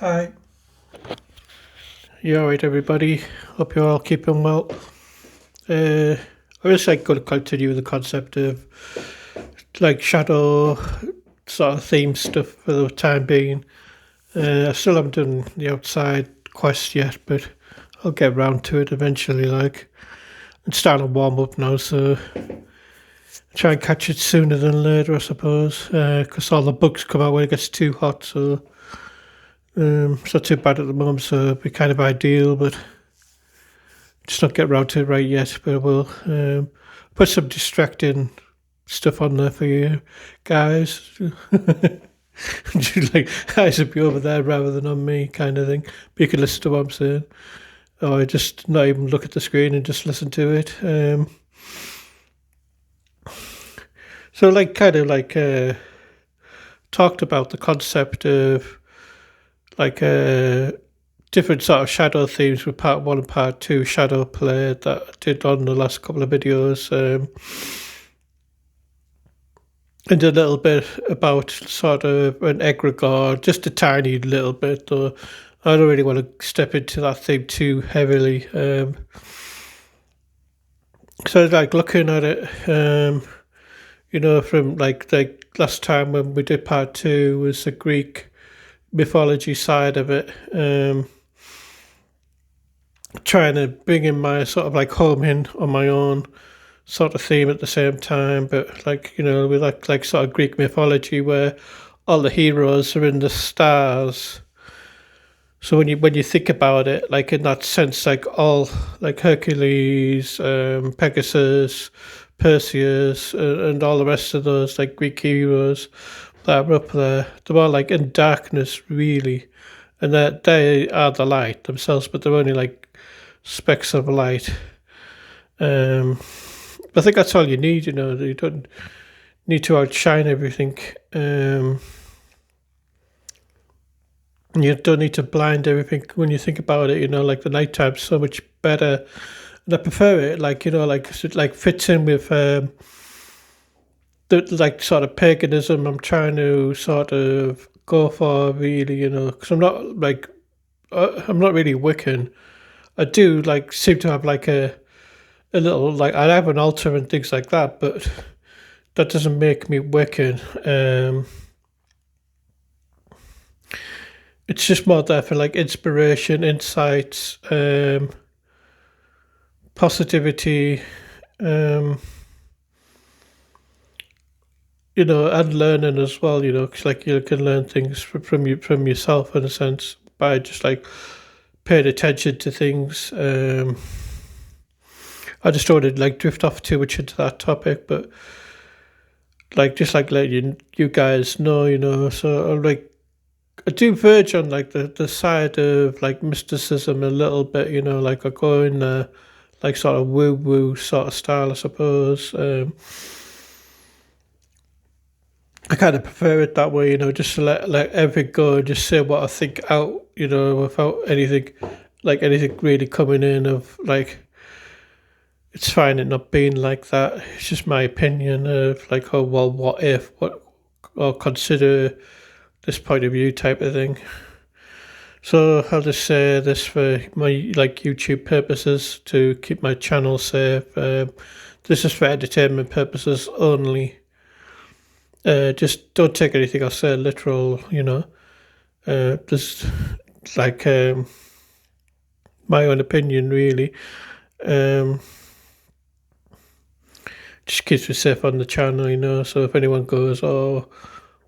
Hi. You alright, everybody? Hope you're all keeping well. I just going to continue the concept of like shadow sort of theme stuff for the time being. I still haven't done the outside quest yet, but I'll get around to it eventually. Like, I'm starting to warm up now, so try and catch it sooner than later, I suppose. Because all the bugs come out when it gets too hot, so it's not too bad at the moment. So it'd be kind of ideal, but just not get around to it right yet. But I will put some distracting stuff on there for you guys. Just like eyes will be over there rather than on me, kind of thing. But you can listen to what I'm saying, or just not even look at the screen and just listen to it. So, like, kind of like talked about the concept of like different sort of shadow themes with part one and part two shadow play that I did on the last couple of videos. And a little bit about sort of an egregore, just a tiny little bit, though I don't really want to step into that theme too heavily. So like looking at it, from like last time when we did part two was the Greek mythology side of it. Trying to bring in my sort of like home in on my own sort of theme at the same time, but like with like sort of Greek mythology where all the heroes are in the stars. So when you think about it, like in that sense, like all like Hercules, Pegasus, Perseus, and all the rest of those like Greek heroes that are up there, they're all like in darkness really, and that they are the light themselves, but they're only like specks of light. I think that's all you need. You don't need to outshine everything. You don't need to blind everything when you think about it. Like the nighttime's so much better, and I prefer it. Like like fits in with the like sort of paganism I'm trying to sort of go for. Really, because I'm not really Wiccan. I do like seem to have like a little like I have an altar and things like that, but that doesn't make me Wiccan. It's just more there for like inspiration, insights, positivity, and learning as well. Because like you can learn things from yourself in a sense by just like paying attention to things. I just don't want to like drift off too much into that topic, but like just like letting you guys know, So I do verge on like the side of like mysticism a little bit, like I go in like sort of woo woo sort of style, I suppose. I kind of prefer it that way, just to let everything go and just say what I think out, without anything really coming in of like it's fine it not being like that. It's just my opinion of like, oh well, what if, what, or consider this point of view type of thing. So I'll just say this for my like YouTube purposes to keep my channel safe. This is for entertainment purposes only. Just don't take anything I say literal. Just like my own opinion really. Just keeps me safe on the channel. So if anyone goes, oh,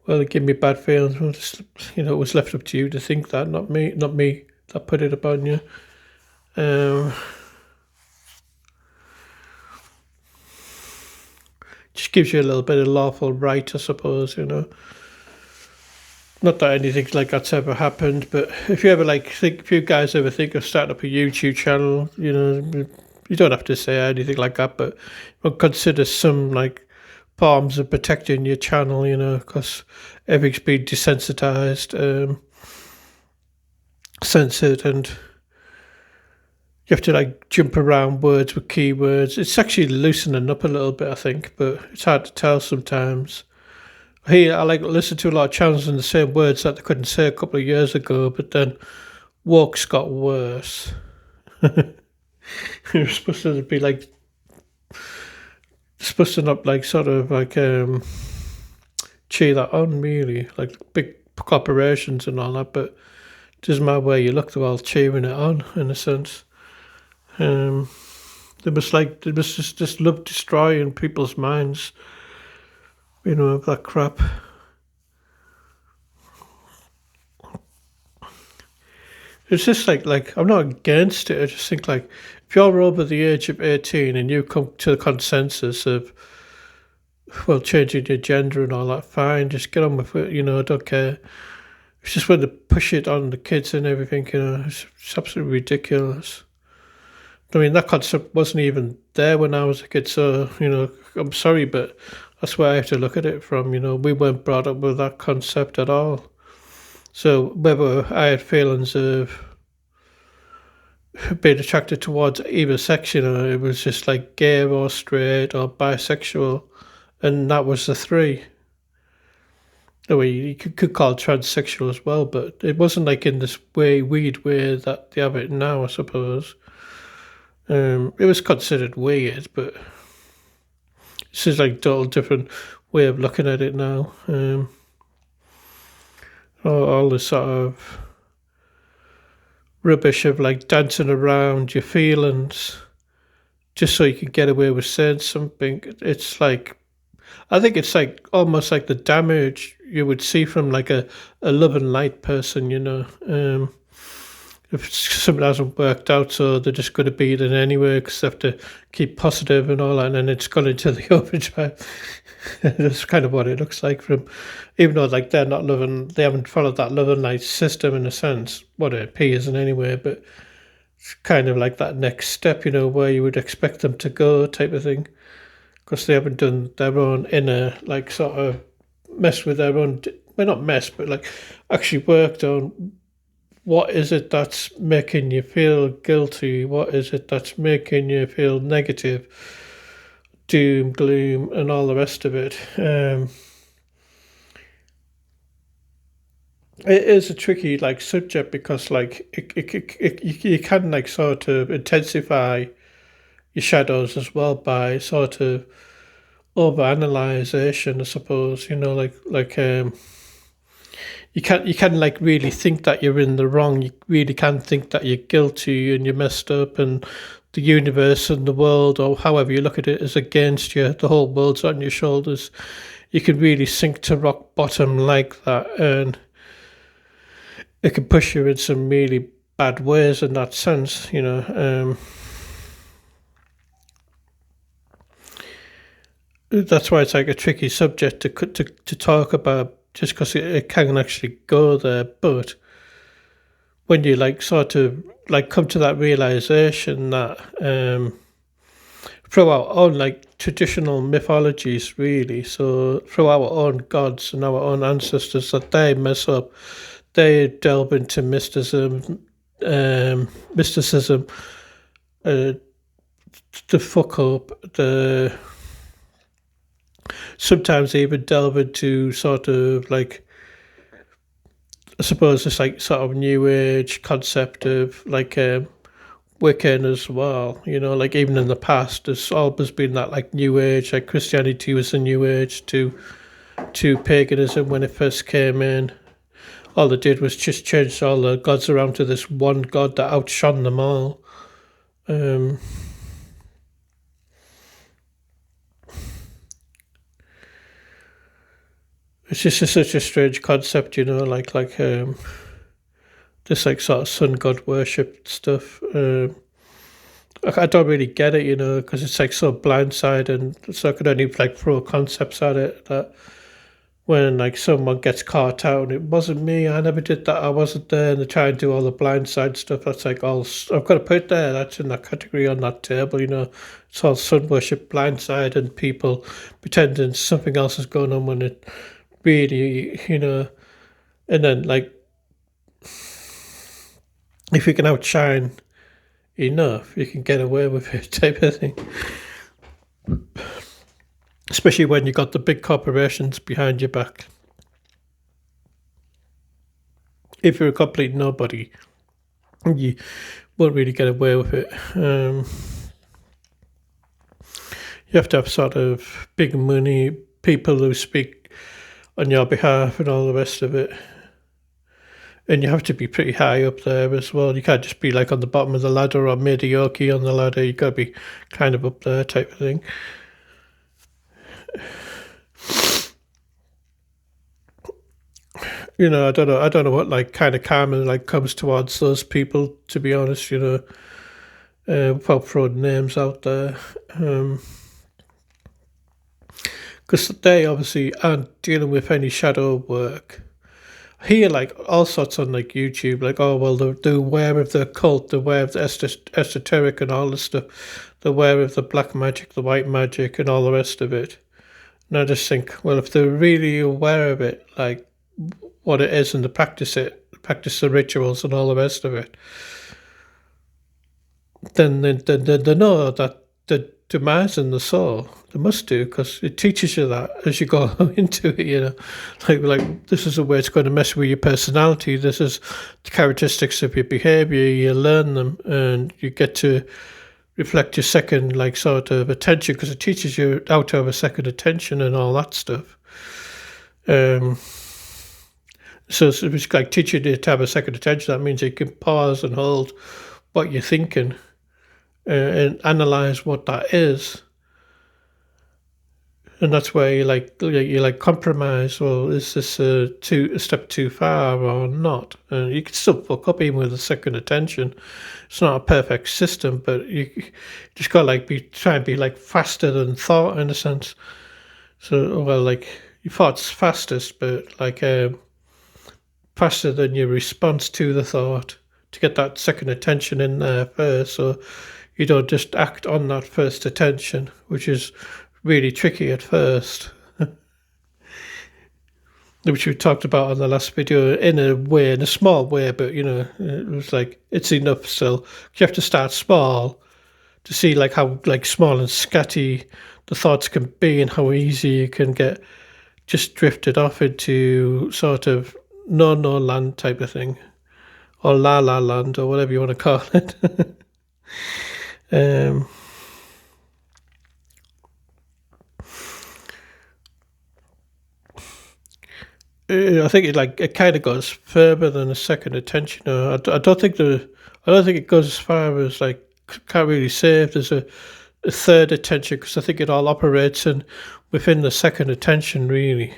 well, it gave me bad feelings. Well, just, it was left up to you to think that, not me that put it upon you. Just gives you a little bit of lawful right, I suppose. Not that anything like that's ever happened, but if you ever if you guys ever think of starting up a YouTube channel, you don't have to say anything like that, but consider some like forms of protecting your channel, because everything's been desensitized, censored, and you have to like jump around words with keywords. It's actually loosening up a little bit, I think, but it's hard to tell sometimes. I like listen to a lot of channels in the same words that they couldn't say a couple of years ago, but then woke's got worse. You're supposed to be like supposed to not like sort of like cheer that on really, like big corporations and all that, but it doesn't matter where you look, they're all cheering it on in a sense. Um, they must just love destroying people's minds, that crap. It's just like I'm not against it. I just think like if you're over the age of 18 and you come to the consensus of changing your gender and all that, fine, just get on with it. I don't care. It's just when they push it on the kids and everything. It's absolutely ridiculous. I mean, that concept wasn't even there when I was a kid. So I'm sorry, but that's where I have to look at it from. We weren't brought up with that concept at all. So whether I had feelings of being attracted towards either sex, it was just like gay or straight or bisexual, and that was the three. The way you could call it transsexual as well, but it wasn't like in this weird way that they have it now, I suppose. It was considered weird, but this is like a total different way of looking at it now. All this sort of rubbish of like dancing around your feelings just so you can get away with saying something. It's like, I think it's like almost like the damage you would see from like a love and light person, if something hasn't worked out, so they're just going to beat it anyway because they have to keep positive and all that, and then it's gone into the overdrive. That's kind of what it looks like from, even though like they haven't followed that love and light system in a sense, what it appears in anyway, but it's kind of like that next step, where you would expect them to go type of thing, because they haven't done their own inner, like sort of mess with their own, well not mess, but like actually worked on what is it that's making you feel guilty? What is it that's making you feel negative? Doom, gloom, and all the rest of it. It is a tricky like subject because like you can like sort of intensify your shadows as well by sort of overanalyzation, I suppose. You can like really think that you're in the wrong. You really can think that you're guilty and you're messed up, and the universe and the world, or however you look at it, is against you. The whole world's on your shoulders. You can really sink to rock bottom like that, and it can push you in some really bad ways in that sense. That's why it's like a tricky subject to talk about, just because it can actually go there. But when you like sort of like come to that realization that through our own like traditional mythologies, really, so through our own gods and our own ancestors, that they mess up, they delve into mysticism, the fuck up, the sometimes even delve into sort of like, I suppose it's like sort of new age concept of like Wiccan as well. Like even in the past, there's always been that like new age, like Christianity was a new age to paganism when it first came in. All they did was just change all the gods around to this one god that outshone them all. It's just such a strange concept, this like sort of sun god worship stuff. I don't really get it, because it's like so blindside, and so I could only like throw concepts at it that when like someone gets caught out, and it wasn't me, I never did that, I wasn't there, and they try and do all the blindside stuff. That's like all I've got to put there. That's in that category on that table, It's all sun worship, blindside, and people pretending something else is going on when it really, and then like if you can outshine enough, you can get away with it type of thing. especially when you got the big corporations behind your back. If you're a complete nobody, you won't really get away with it. You have to have sort of big money, people who speak on your behalf and all the rest of it. And you have to be pretty high up there as well. You can't just be like on the bottom of the ladder or mediocre on the ladder. You got to be kind of up there type of thing. You know, I don't know what like kind of karma like comes towards those people, to be honest, you know, without throwing names out there. Because they obviously aren't dealing with any shadow work. I hear like all sorts on like YouTube, like, oh well, they're aware of the occult, they're aware of the esoteric and all this stuff, they're aware of the black magic, the white magic, and all the rest of it. And I just think, well, if they're really aware of it, like what it is, and they practice the rituals and all the rest of it, then they know that the demise in the soul. They must do, because it teaches you that as you go into it. You know, like this is a way it's going to mess with your personality. This is the characteristics of your behavior. You learn them, and you get to reflect your second, like, sort of attention, because it teaches you how to have a second attention and all that stuff. So it's like teaching you to have a second attention. That means you can pause and hold what you're thinking, and analyze what that is. And that's where you like compromise. Well, is this a step too far or not? And you can still fuck up even with a second attention. It's not a perfect system, but you just got to like try and be like faster than thought in a sense. So, well, like your thought's fastest, but like faster than your response to the thought, to get that second attention in there first, so you don't just act on that first attention, which is really tricky at first. Which we talked about on the last video in a small way, but you know, it was like it's enough still. You have to start small to see like how like small and scatty the thoughts can be, and how easy you can get just drifted off into sort of no land type of thing, or la land, or whatever you want to call it. I think it kind of goes further than a second attention. I don't think it goes as far as like, can't really say if there's a third attention, because I think it all operates within the second attention really.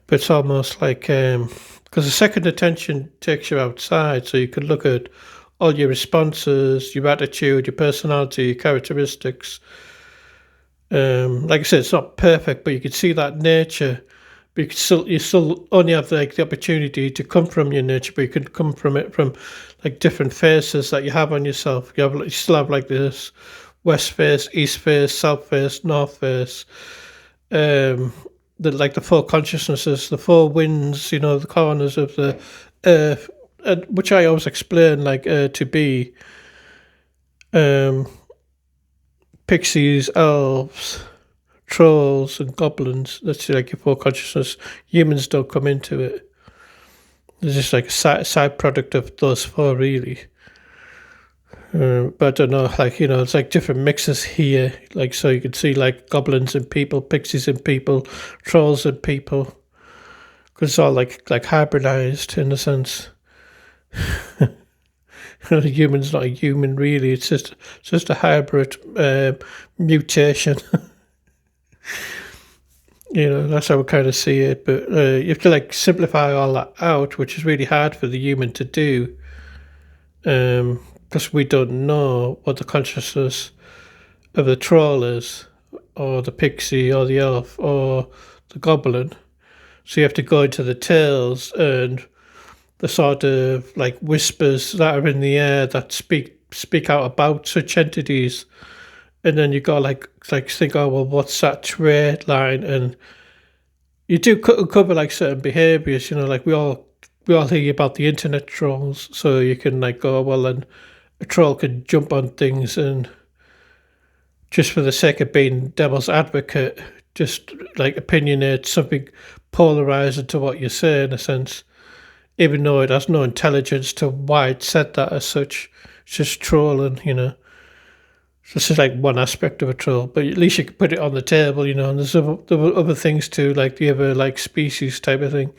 But it's almost like because the second attention takes you outside, so you can look at all your responses, your attitude, your personality, your characteristics. Like I said, it's not perfect, but you can see that nature. But you still only have like the opportunity to come from your nature, but you can come from it from like different faces that you have on yourself. You still have like this west face, east face, south face, north face. The four consciousnesses, the four winds, you know, the corners of the earth, which I always explain like to be pixies, elves, trolls, and goblins. That's like your four consciousness. Humans don't come into it. It's just like a side product of those four, really. But I don't know, like, you know, it's like different mixes here. Like, so you can see like goblins and people, pixies and people, trolls and people, because it's all like hybridized in a sense. A human's not a human really. It's just a hybrid mutation. You know, that's how we kind of see it. But you have to like simplify all that out, which is really hard for the human to do. Because we don't know what the consciousness of the troll is, or the pixie, or the elf, or the goblin. So you have to go into the tales and the sort of like whispers that are in the air that speak out about such entities. And then you got like think, oh well, what's that trait line? And you do cover like certain behaviors, you know, like we all hear about the internet trolls, so you can like go, well, then a troll can jump on things and just for the sake of being devil's advocate, just like opinionate something polarized into what you say in a sense, even though it has no intelligence to why it said that as such. It's just trolling, you know. This is like one aspect of a troll, but at least you can put it on the table, you know. And there were other things too, like the other like species type of thing.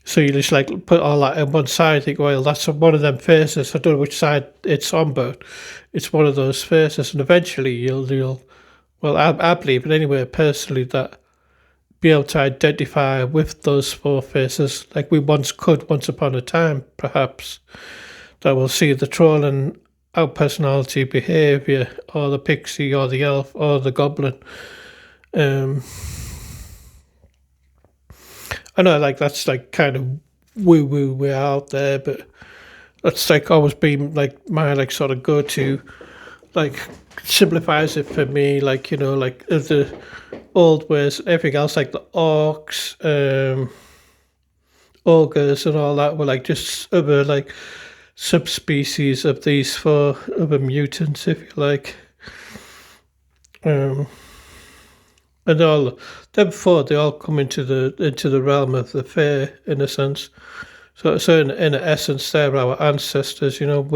So you just like put all that on one side. Think, well, that's one of them faces. I don't know which side it's on, but it's one of those faces. And eventually, you'll. Well, I believe, it anyway, personally, that be able to identify with those four faces, like we once could, once upon a time, perhaps. That we'll see the troll and our personality, behaviour, or the pixie, or the elf, or the goblin. Um, I know, like that's like kind of woo woo, we're out there, but that's like always been like my like sort of go to, like simplifies it for me. Like you know, like the old ways, everything else, like the orcs, ogres, and all that were like just other like subspecies of these four other mutants, if you like. Um, and all them four, they all come into the realm of the fae in a sense. So in essence, they're our ancestors. You know,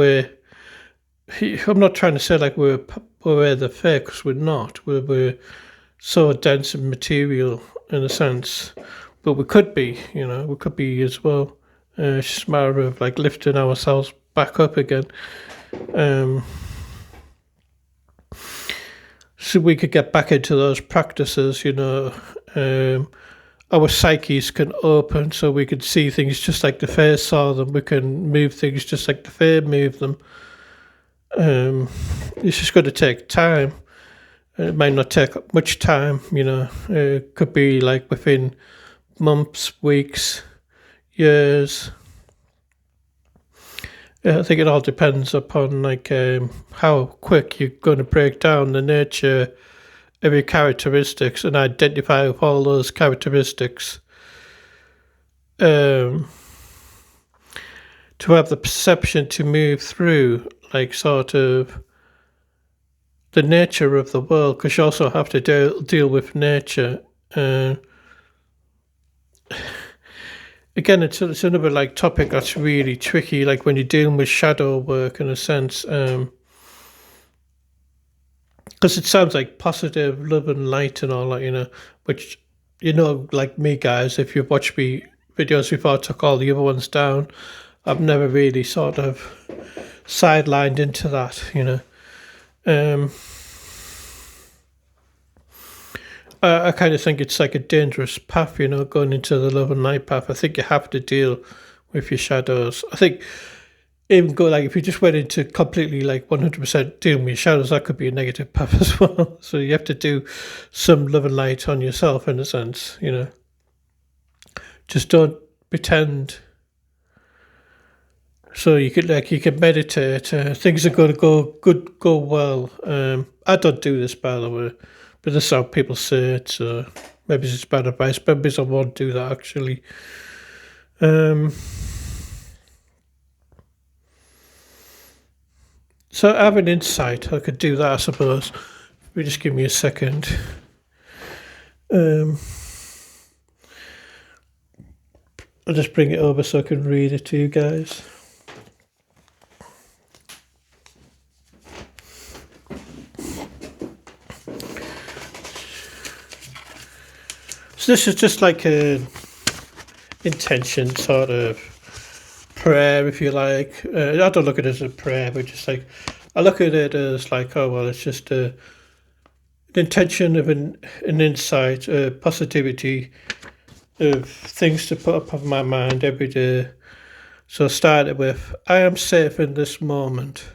I'm not trying to say like we're the fae, because we're not. We're so dense in material in a sense, but we could be. You know, we could be as well. It's just a matter of like lifting ourselves back up again. So we could get back into those practices, you know. Our psyches can open so we can see things just like the fae saw them. We can move things just like the fae move them. It's just going to take time. It might not take much time, you know. It could be like within months, weeks, years. I think it all depends upon like how quick you're going to break down the nature of your characteristics and identify with all those characteristics. To have the perception to move through, like sort of the nature of the world, because you also have to deal with nature. Again, it's another like topic that's really tricky. Like when you're dealing with shadow work, in a sense, because it sounds like positive love and light and all that, you know. Which, you know, like me, guys, if you've watched me videos before I took all the other ones down, I've never really sort of sidelined into that, you know. I kind of think it's like a dangerous path, you know, going into the love and light path. I think you have to deal with your shadows. I think even go like if you just went into completely like 100% dealing with your shadows, that could be a negative path as well. So you have to do some love and light on yourself in a sense, you know. Just don't pretend. So you could meditate. Things are going to go well. I don't do this, by the way, but this is how people say it. So maybe it's bad advice. Maybe I won't do that actually. So I have an insight. I could do that, I suppose. If you just give me a second. I'll just bring it over so I can read it to you guys. So this is just like a intention sort of prayer, if you like. I don't look at it as a prayer, but just like I look at it as like, oh well, it's just an intention of an insight, a positivity of things to put up on my mind every day. So I started with, I am safe in this moment.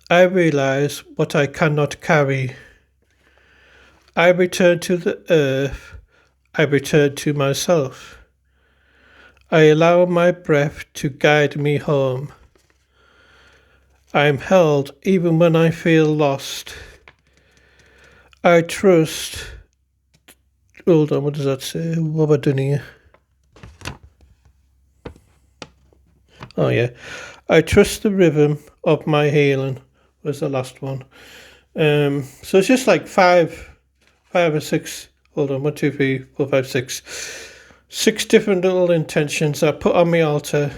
I realize what I cannot carry. I return to the earth. I return to myself. I allow my breath to guide me home. I am held even when I feel lost. I trust. Hold on, what does that say? What am I doing here? Oh, yeah. I trust the rhythm of my healing. was the last one. So it's just like five or six. Hold on, 1, 2, 3, 4, 5, 6. 6 different little intentions I put on my altar.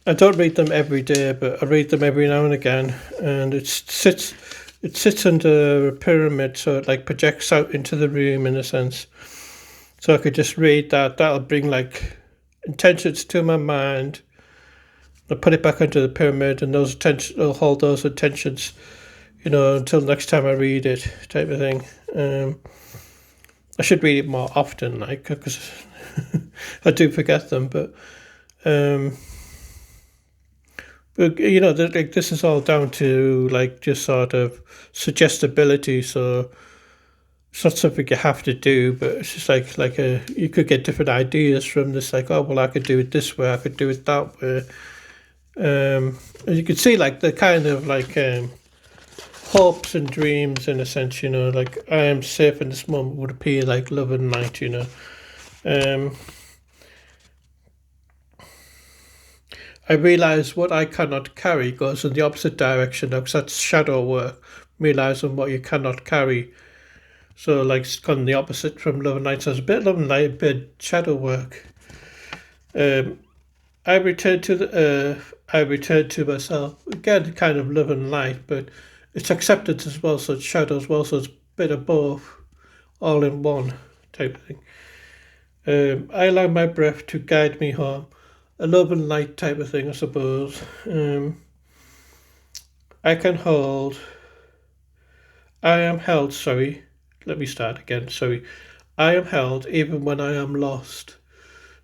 I don't read them every day, but I read them every now and again, and it sits under a pyramid, so it like projects out into the room in a sense. So I could just read that. That'll bring like intentions to my mind. I'll put it back into the pyramid, and those intentions will hold those intentions, until next time I read it, type of thing. I should read it more often, like, because I do forget them, but like this is all down to like just sort of suggestibility. So it's not something you have to do, but it's just like you could get different ideas from this. Like, oh well, I could do it this way, I could do it that way. And you could see like the kind of like hopes and dreams in a sense. Like I am safe in this moment would appear like love and light. I realise what I cannot carry goes in the opposite direction, because that's shadow work, realising what you cannot carry. So, like, it's gone the opposite from love and light. So, it's a bit love and light, a bit shadow work. I return to the earth, I return to myself. Again, kind of love and light, but it's acceptance as well, so it's shadow as well, so it's a bit of both, all in one type of thing. I allow my breath to guide me home. A love and light type of thing, I suppose. I am held, sorry. Let me start again, sorry. I am held even when I am lost.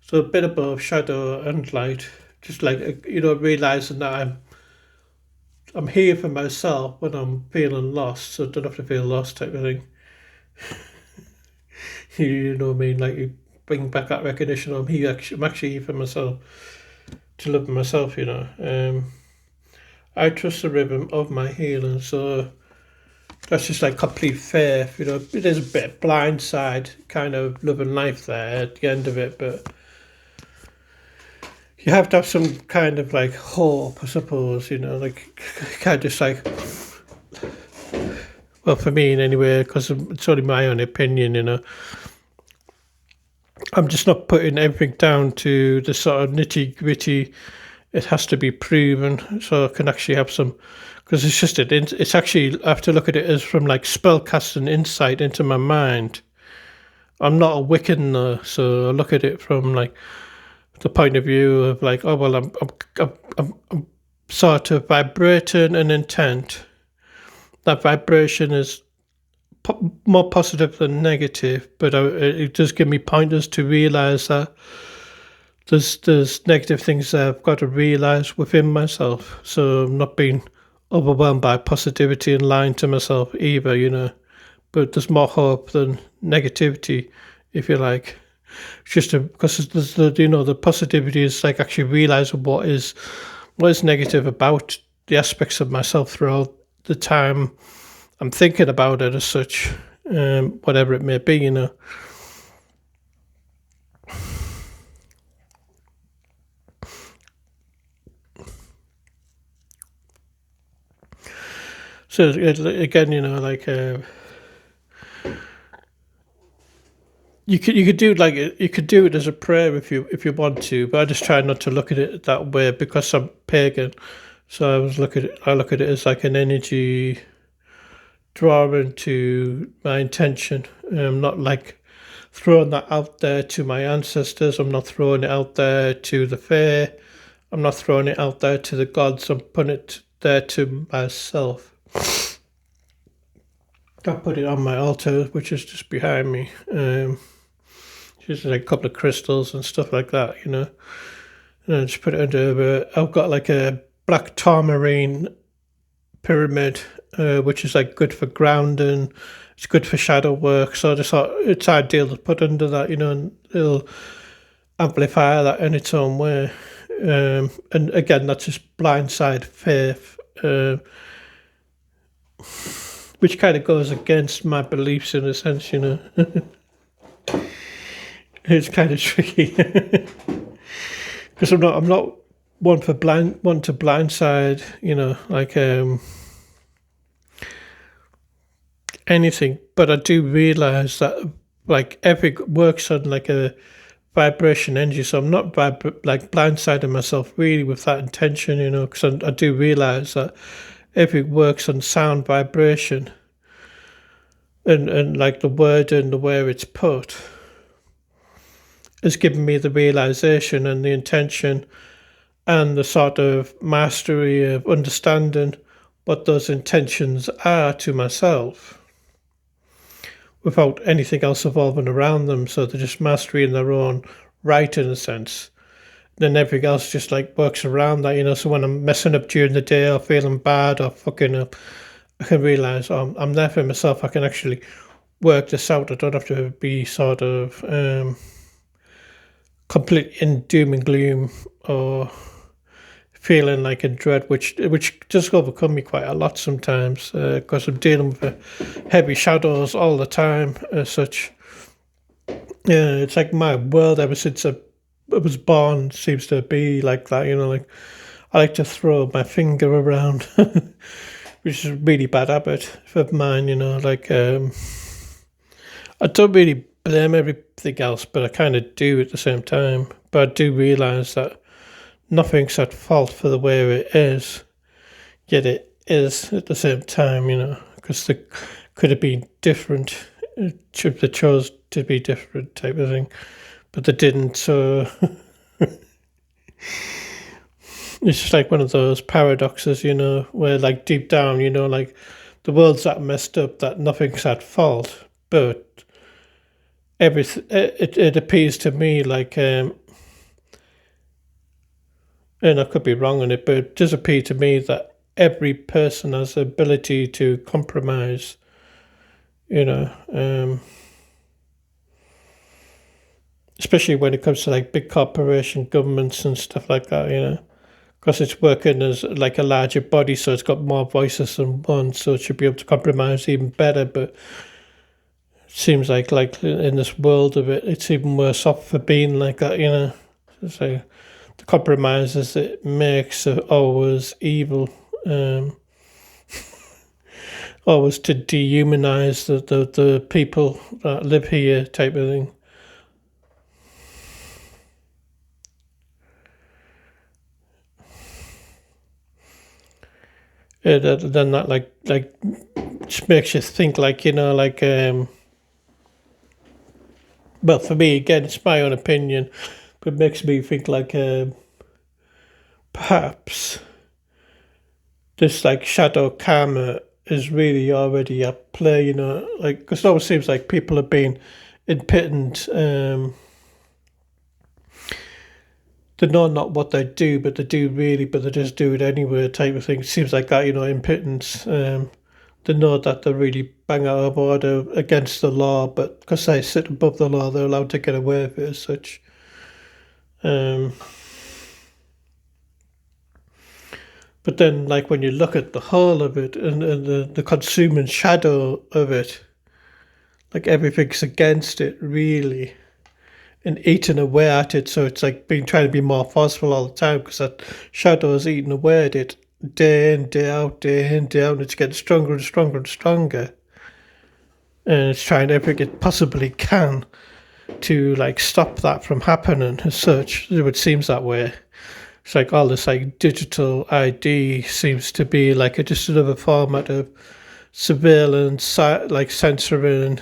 So a bit above shadow and light. Just like, realising that I'm here for myself when I'm feeling lost, so I don't have to feel lost type of thing. You know what I mean? Like, you bring back that recognition, I'm actually here for myself. To love myself, I trust the rhythm of my healing, so that's just like complete faith, It is a bit blindside kind of love and life there at the end of it, but you have to have some kind of like hope, I suppose, like kind of just like, well, for me anyway, because it's only my own opinion, I'm just not putting everything down to the sort of nitty gritty. It has to be proven, so I can actually have some, because it's actually, I have to look at it as from like spellcasting insight into my mind. I'm not a Wiccan though, so I look at it from like the point of view of like, oh well, I'm sort of vibrating an intent. That vibration is more positive than negative, but it does give me pointers to realise that there's negative things that I've got to realise within myself. So I'm not being overwhelmed by positivity and lying to myself either, But there's more hope than negativity, if you like. Just because there's the positivity is like actually realising what is negative about the aspects of myself throughout the time I'm thinking about it as such, whatever it may be, So again, like you could do like you could do it as a prayer if you want to, but I just try not to look at it that way because I'm pagan. So I look at it as like an energy drawing to my intention. I'm not like throwing that out there to my ancestors. I'm not throwing it out there to the fair. I'm not throwing it out there to the gods. I'm putting it there to myself. I put it on my altar, which is just behind me. Just like a couple of crystals and stuff like that, And I just put it under. I've got like a black tourmaline pyramid, which is like good for grounding. It's good for shadow work. So I just thought it's ideal to put under that, and it'll amplify that in its own way. And again, that's just blindside faith, which kind of goes against my beliefs in a sense, It's kind of tricky because I'm not one to blindside, like anything, but I do realize that like everything works on like a vibration energy, so I'm not like blindsiding myself really with that intention, because I do realize that everything works on sound vibration and like the word and the where it's put has given me the realization and the intention and the sort of mastery of understanding what those intentions are to myself without anything else evolving around them. So they're just mastery in their own right, in a sense. Then everything else just like works around that. So when I'm messing up during the day or feeling bad or fucking up, I can realize, I'm there for myself. I can actually work this out. I don't have to be sort of complete in doom and gloom or feeling like in dread, which does overcome me quite a lot sometimes because I'm dealing with heavy shadows all the time as such. Yeah, it's like my world ever since I was born seems to be like that, like I like to throw my finger around, which is a really bad habit of mine, like I don't really blame everything else, but I kind of do at the same time. But I do realise that nothing's at fault for the way it is, yet it is at the same time, because they could have been different. They chose to be different type of thing, but they didn't, so it's just like one of those paradoxes, where like deep down, like the world's that messed up that nothing's at fault, but everything, it appears to me like and I could be wrong on it, but it does appear to me that every person has the ability to compromise, especially when it comes to like big corporation governments and stuff like that, because it's working as like a larger body, so it's got more voices than one, so it should be able to compromise even better. But it seems like in this world of it, it's even worse off for being like that, So the compromises it makes are always evil, always to dehumanize the people that live here type of thing. Then that like just makes you think well, for me again, it's my own opinion, but it makes me think perhaps this like shadow karma is really already at play, because it always seems like people are being impotent. They know not what they do, but they do really, but they just do it anyway type of thing. It seems like that, impotence. They know that they're really bang out of order against the law, but because they sit above the law, they're allowed to get away with it as such. But then, like, when you look at the whole of it and the consuming shadow of it, like everything's against it, really, and eating away at it. So it's like trying to be more forceful all the time because that shadow is eating away at it day in, day out, day in, day out. And it's getting stronger and stronger and stronger. And it's trying everything it possibly can to like stop that from happening as such. It seems that way. It's like all this like digital ID seems to be like just another format of surveillance, like censoring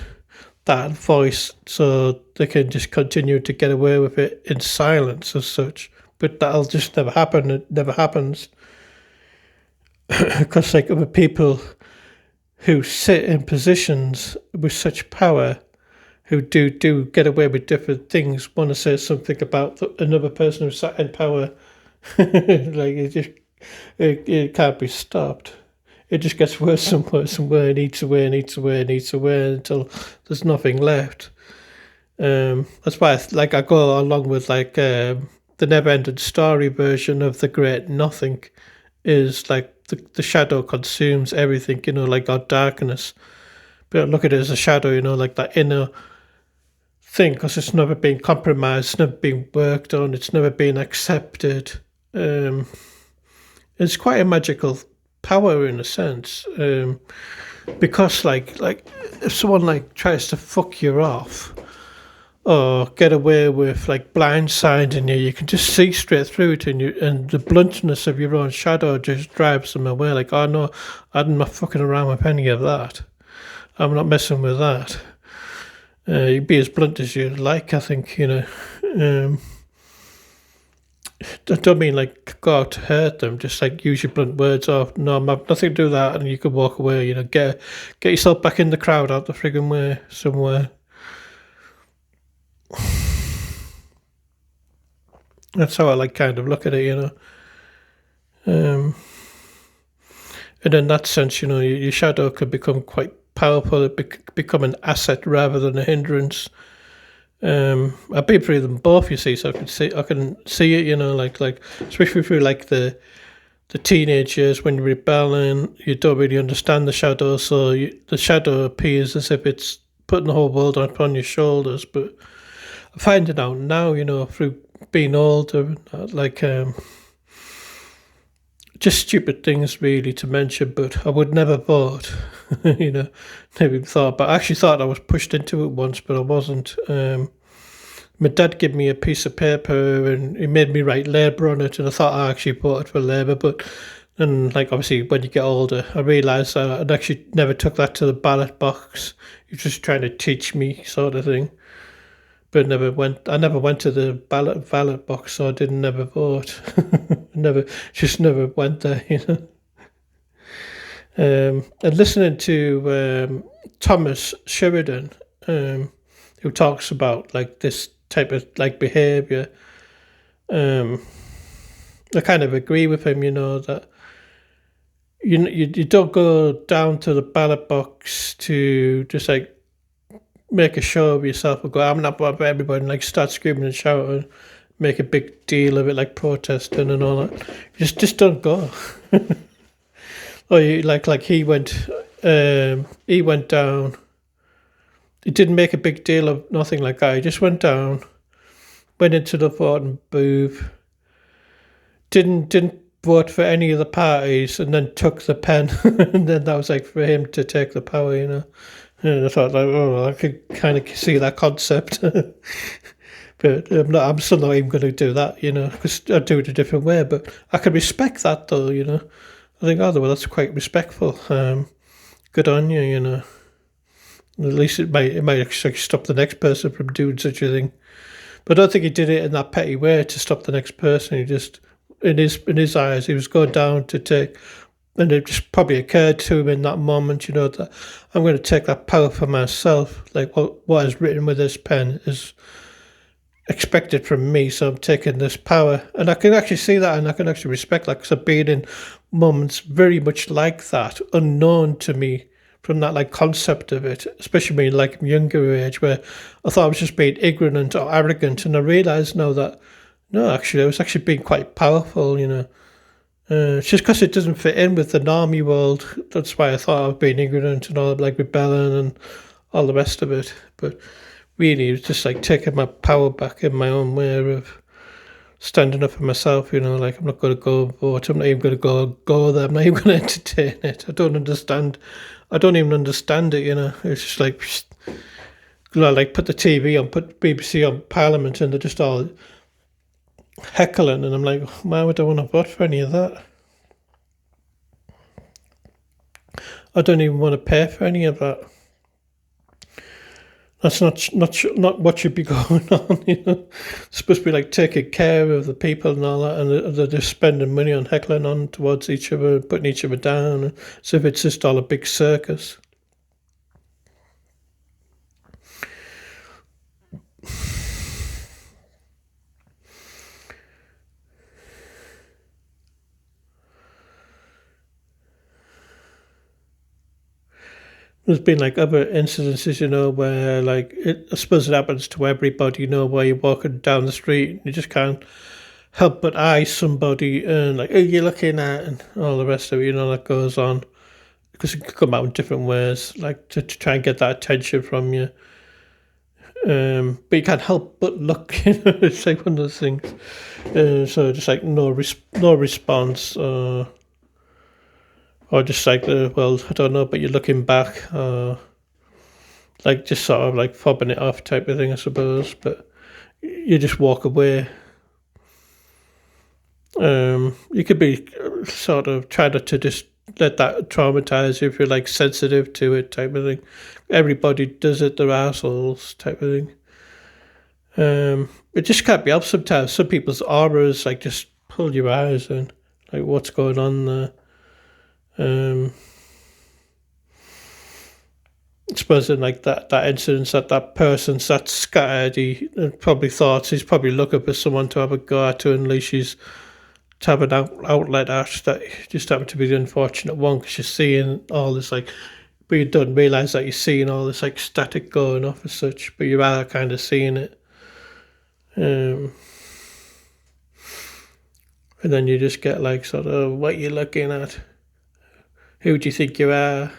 that voice so they can just continue to get away with it in silence as such. But that'll just never happen. It never happens. Because like other people who sit in positions with such power who do get away with different things want to say something about another person who sat in power. Like it can't be stopped. It just gets worse and worse and worse, and eats away and eats away and eats away until there's nothing left. That's why I go along with the never-ending story version of the Great Nothing, is like the shadow consumes everything, like our darkness. But I look at it as a shadow, like that inner thing, because it's never been compromised, it's never been worked on, it's never been accepted. It's quite a magical power in a sense. because like if someone like tries to fuck you off or get away with like blindsiding you, you can just see straight through it, and the bluntness of your own shadow just drives them away. Like, oh no, I'm not fucking around with any of that. I'm not messing with that. You be as blunt as you like, I think, I don't mean like go out to hurt them, just like use your blunt words. Oh no, I'm have nothing to do with that, and you can walk away. Get yourself back in the crowd, out the friggin' way somewhere. That's how I like kind of look at it. And in that sense, your shadow could become quite powerful. It become an asset rather than a hindrance. I've been through them both, you see, so I can see it, like especially through like the teenage years when you're rebelling, you don't really understand the shadow, so the shadow appears as if it's putting the whole world upon your shoulders. But I find it out now, through being older, like just stupid things really to mention, but I would never vote. Never thought, but I actually thought I was pushed into it once, but I wasn't. My dad gave me a piece of paper and he made me write Labour on it, and I thought I actually voted for Labour, but then, like, obviously when you get older, I realised I'd actually never took that to the ballot box. You're just trying to teach me, sort of thing. But I never went to the ballot box, so I didn't never vote. never went there. And listening to Thomas Sheridan, who talks about like this type of like behaviour, I kind of agree with him. That you don't go down to the ballot box to just like make a show of yourself and go, I'm not for everybody, and like start screaming and shouting, make a big deal of it, like protesting and all that. Just don't go. Or like he went down. He didn't make a big deal of nothing like that. He just went down, went into the voting booth, didn't vote for any of the parties, and then took the pen. And then that was like for him to take the power. And I thought, like, oh, I could kind of see that concept. But I'm still not even going to do that, because I do it a different way. But I can respect that, though, I think, oh, well, that's quite respectful. Good on you, At least it might actually stop the next person from doing such a thing. But I don't think he did it in that petty way to stop the next person. He just, in his eyes, he was going down to take, and it just probably occurred to him in that moment, that I'm going to take that power for myself. Like what is written with this pen is expected from me, so I'm taking this power. And I can actually see that, and I can actually respect that, because I've been in moments very much like that, unknown to me from that like concept of it, especially in like younger age, where I thought I was just being ignorant or arrogant, and I realised now that no, actually I was actually being quite powerful. It's just because it doesn't fit in with the normie world. That's why I thought I was being ignorant and all, like rebelling and all the rest of it. But really, it was just like taking my power back in my own way of standing up for myself. Like, I'm not going to go vote. I'm not even going to go there. I'm not even going to entertain it. I don't even understand it. It's just like put the TV on, put BBC on Parliament, and they're just all heckling, and I'm like, why would I want to vote for any of that? I don't even want to pay for any of that. That's not what should be going on. It's supposed to be like taking care of the people and all that, and they're just spending money on heckling on towards each other, putting each other down, as if it's just all a big circus. There's been like other incidences, where like I suppose it happens to everybody, where you're walking down the street and you just can't help but eye somebody and like, who you're looking at, and all the rest of it, that goes on, because it can come out in different ways, like to try and get that attention from you. But you can't help but look. It's like one of those things. So just like no response, or or just like well, I don't know, but you're looking back, like just sort of like fobbing it off type of thing, I suppose. But you just walk away. You could be sort of try not to just let that traumatize you if you're like sensitive to it type of thing. Everybody does it, they're assholes type of thing. It just can't be helped sometimes. Some people's auras like just pull your eyes in, like what's going on there. I suppose in like that incident that person's that scattered, he probably thought he's probably looking for someone to have a go at to unleash his to have an outlet at that just happened to be the unfortunate one because you're seeing all this like but you don't realise that you're seeing all this like static going off as such, but you are kind of seeing it. And then you just get like sort of what you're looking at. Who do you think you are?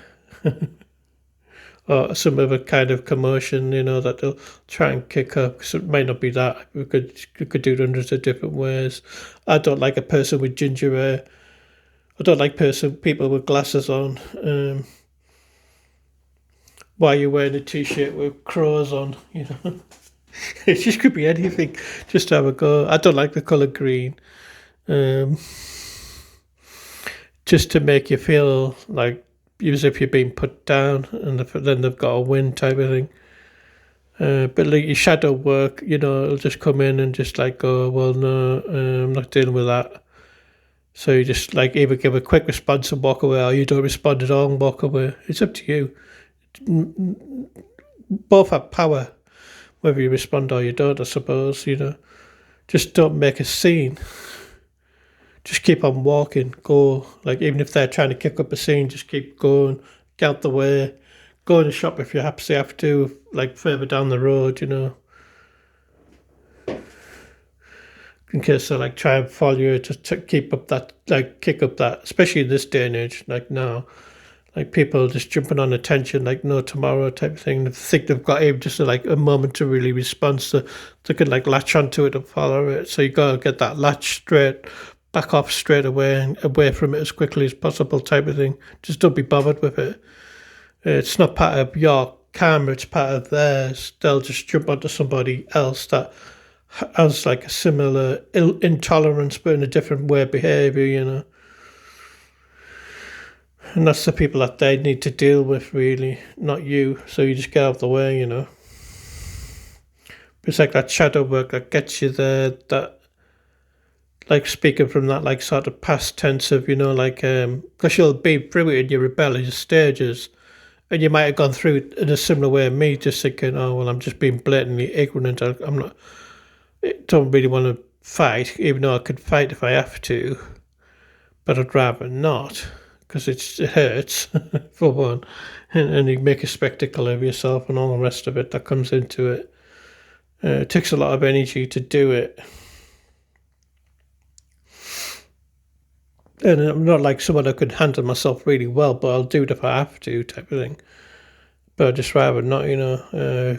Or some other kind of commotion, that they'll try and kick up. Because it might not be that. We could do it hundreds of different ways. I don't like a person with ginger hair. I don't like people with glasses on. Why are you wearing a t-shirt with crows on? It just could be anything. Just to have a go. I don't like the colour green. Just to make you feel like as if you're being put down, and then they've got a win type of thing. But like your shadow work, it'll just come in and just like go, well, no, I'm not dealing with that. So you just like either give a quick response and walk away, or you don't respond at all and walk away. It's up to you. Both have power, whether you respond or you don't, I suppose. Just don't make a scene. Just keep on walking, go. Like, even if they're trying to kick up a scene, just keep going, get out the way, go in the shop if you absolutely have to, like, further down the road, In case they, like, try and follow you to keep up that, like, kick up that, especially in this day and age, like now. Like, people just jumping on attention, like, no tomorrow type of thing. They think they've got even just, like, a moment to really respond, so they can, like, latch onto it and follow it. So you got to get that latch straight, back off straight away and away from it as quickly as possible type of thing. Just don't be bothered with it. It's not part of your karma, it's part of theirs. They'll just jump onto somebody else that has like a similar intolerance but in a different way of behaviour, And that's the people that they need to deal with, really, not you. So you just get out of the way, It's like that shadow work that gets you there, that like speaking from that like sort of past tense of because you'll be through it in your rebellious stages, and you might have gone through it in a similar way of me, just thinking, oh well, I'm just being blatantly ignorant, I'm not, don't really want to fight, even though I could fight if I have to, but I'd rather not, because it hurts for one, and you make a spectacle of yourself and all the rest of it that comes into it. It takes a lot of energy to do it. And I'm not like someone who can handle myself really well, but I'll do it if I have to, type of thing. But I'd just rather not,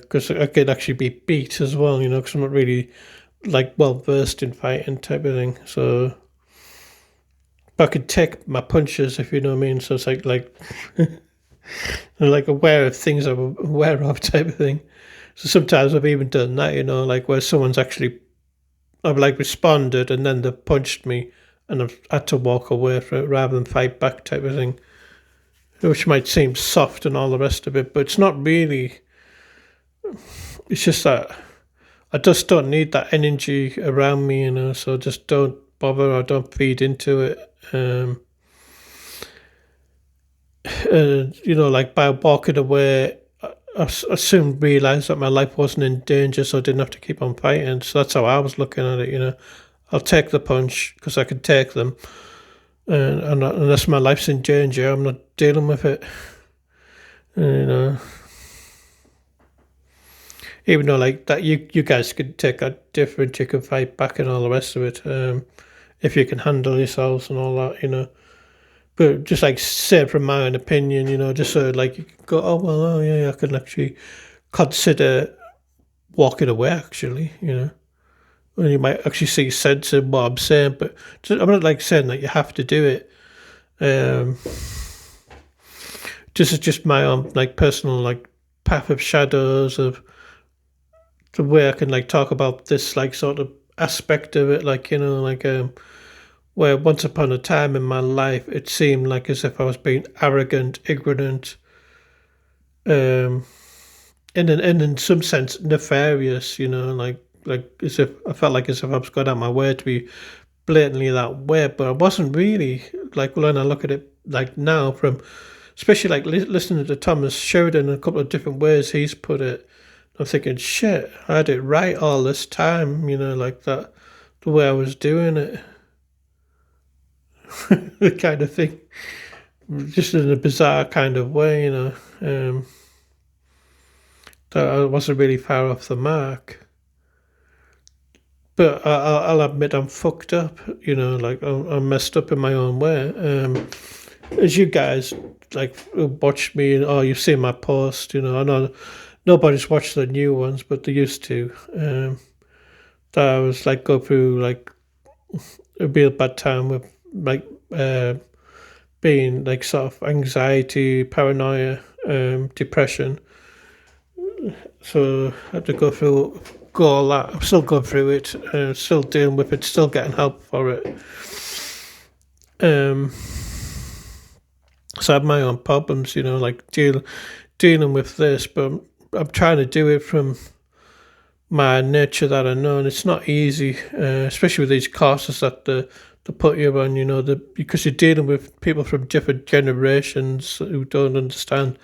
because I could actually be beat as well, because I'm not really like well versed in fighting, type of thing. So, but I could take my punches, if you know what I mean. So it's like I'm like aware of things I'm aware of, type of thing. So sometimes I've even done that, like where someone's actually, I've like responded and then they've punched me, and I've had to walk away from it rather than fight back, type of thing, which might seem soft and all the rest of it, but it's not really. It's just that I just don't need that energy around me, so just don't bother or don't feed into it. Like by walking away, I soon realised that my life wasn't in danger, so I didn't have to keep on fighting. So that's how I was looking at it, I'll take the punch because I can take them, and unless my life's in danger, I'm not dealing with it. Even though like that, you guys could take a different, you can fight back and all the rest of it, if you can handle yourselves and all that, But just like say from my own opinion, just so like you can go, oh well, oh yeah, I can actually consider walking away, actually, And you might actually see sense in what I'm saying, but I'm not like saying that you have to do it. this is just my own like personal like path of shadows of the way I can like talk about this like sort of aspect of it, like like where once upon a time in my life it seemed like as if I was being arrogant, ignorant, um, and in some sense nefarious, like as if I felt like as if I was going out my way to be blatantly that way, but I wasn't really. Like when I look at it like now, from especially like listening to Thomas Sheridan in a couple of different ways he's put it, I'm thinking, shit, I had it right all this time, like that, the way I was doing it, the kind of thing, just in a bizarre kind of way, that I wasn't really far off the mark. But I'll admit I'm fucked up, like I'm messed up in my own way. As you guys like watch me, or you've seen my post, I know nobody's watched the new ones, but they used to. That I was like go through like a real bad time with like being like sort of anxiety, paranoia, depression. So I had to go all that. I'm still going through it, still dealing with it, still getting help for it. So I have my own problems, like dealing with this, but I'm trying to do it from my nature that I know, and it's not easy, especially with these courses that they put you on, because you're dealing with people from different generations who don't understand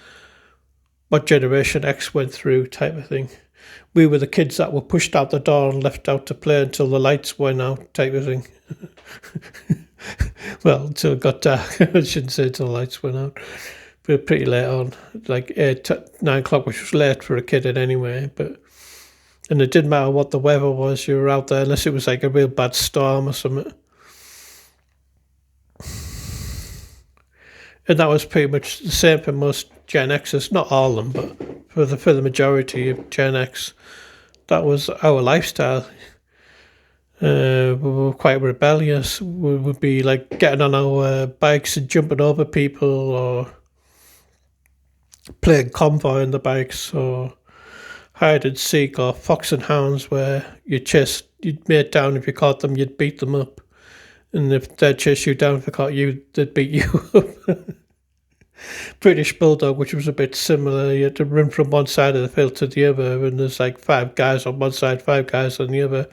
what Generation X went through, type of thing. We were the kids that were pushed out the door and left out to play until the lights went out, type of thing. Well, until it got dark. I shouldn't say until the lights went out. We were pretty late on, like 9 o'clock, which was late for a kid in anyway. And it didn't matter what the weather was, you were out there, unless it was like a real bad storm or something. And that was pretty much the same for most Gen Xers, not all of them, but for the majority of Gen X, that was our lifestyle. We were quite rebellious. We would be like getting on our bikes and jumping over people, or playing convoy on the bikes, or hide and seek, or fox and hounds, where you'd mate down. If you caught them, you'd beat them up, and if they'd chase you down, if they caught you, they'd beat you up. British Bulldog, which was a bit similar. You had to run from one side of the field to the other, and there's like 5 guys on one side, 5 guys on the other.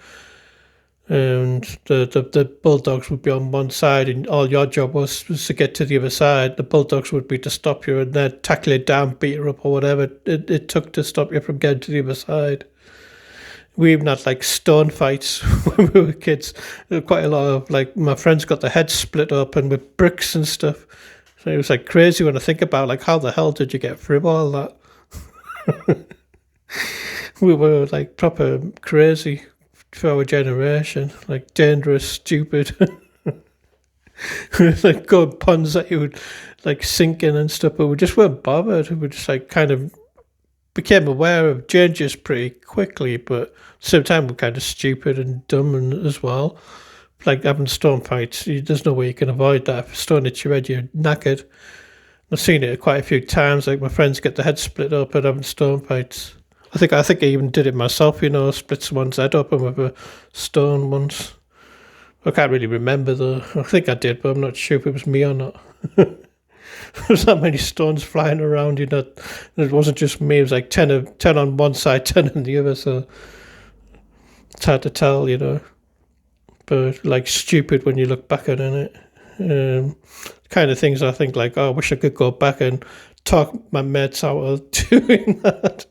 And the Bulldogs would be on one side, and all your job was to get to the other side. The Bulldogs would be to stop you and then tackle you down, beat you up, or whatever it took to stop you from getting to the other side. We even had like stone fights when we were kids. Quite a lot of like my friends got their heads split open with bricks and stuff. So it was like crazy when I think about like how the hell did you get through all that? We were like proper crazy for our generation, like dangerous, stupid. Like going puns that you would like sinking and stuff, but we just weren't bothered. We just like kind of became aware of changes pretty quickly, but at the same time we're kind of stupid and dumb as well. Like having stone fights, there's no way you can avoid that. If a stone hits your head, you're knackered. I've seen it quite a few times. Like my friends get their heads split open having stone fights. I think I even did it myself. Split someone's head open with a stone once. I can't really remember though. I think I did, but I'm not sure if it was me or not. There's that many stones flying around. It wasn't just me. It was like 10 on one side, 10 on the other. So it's hard to tell, But like stupid when you look back at it. Kind of things I think like, oh, I wish I could go back and talk my mates out of doing that.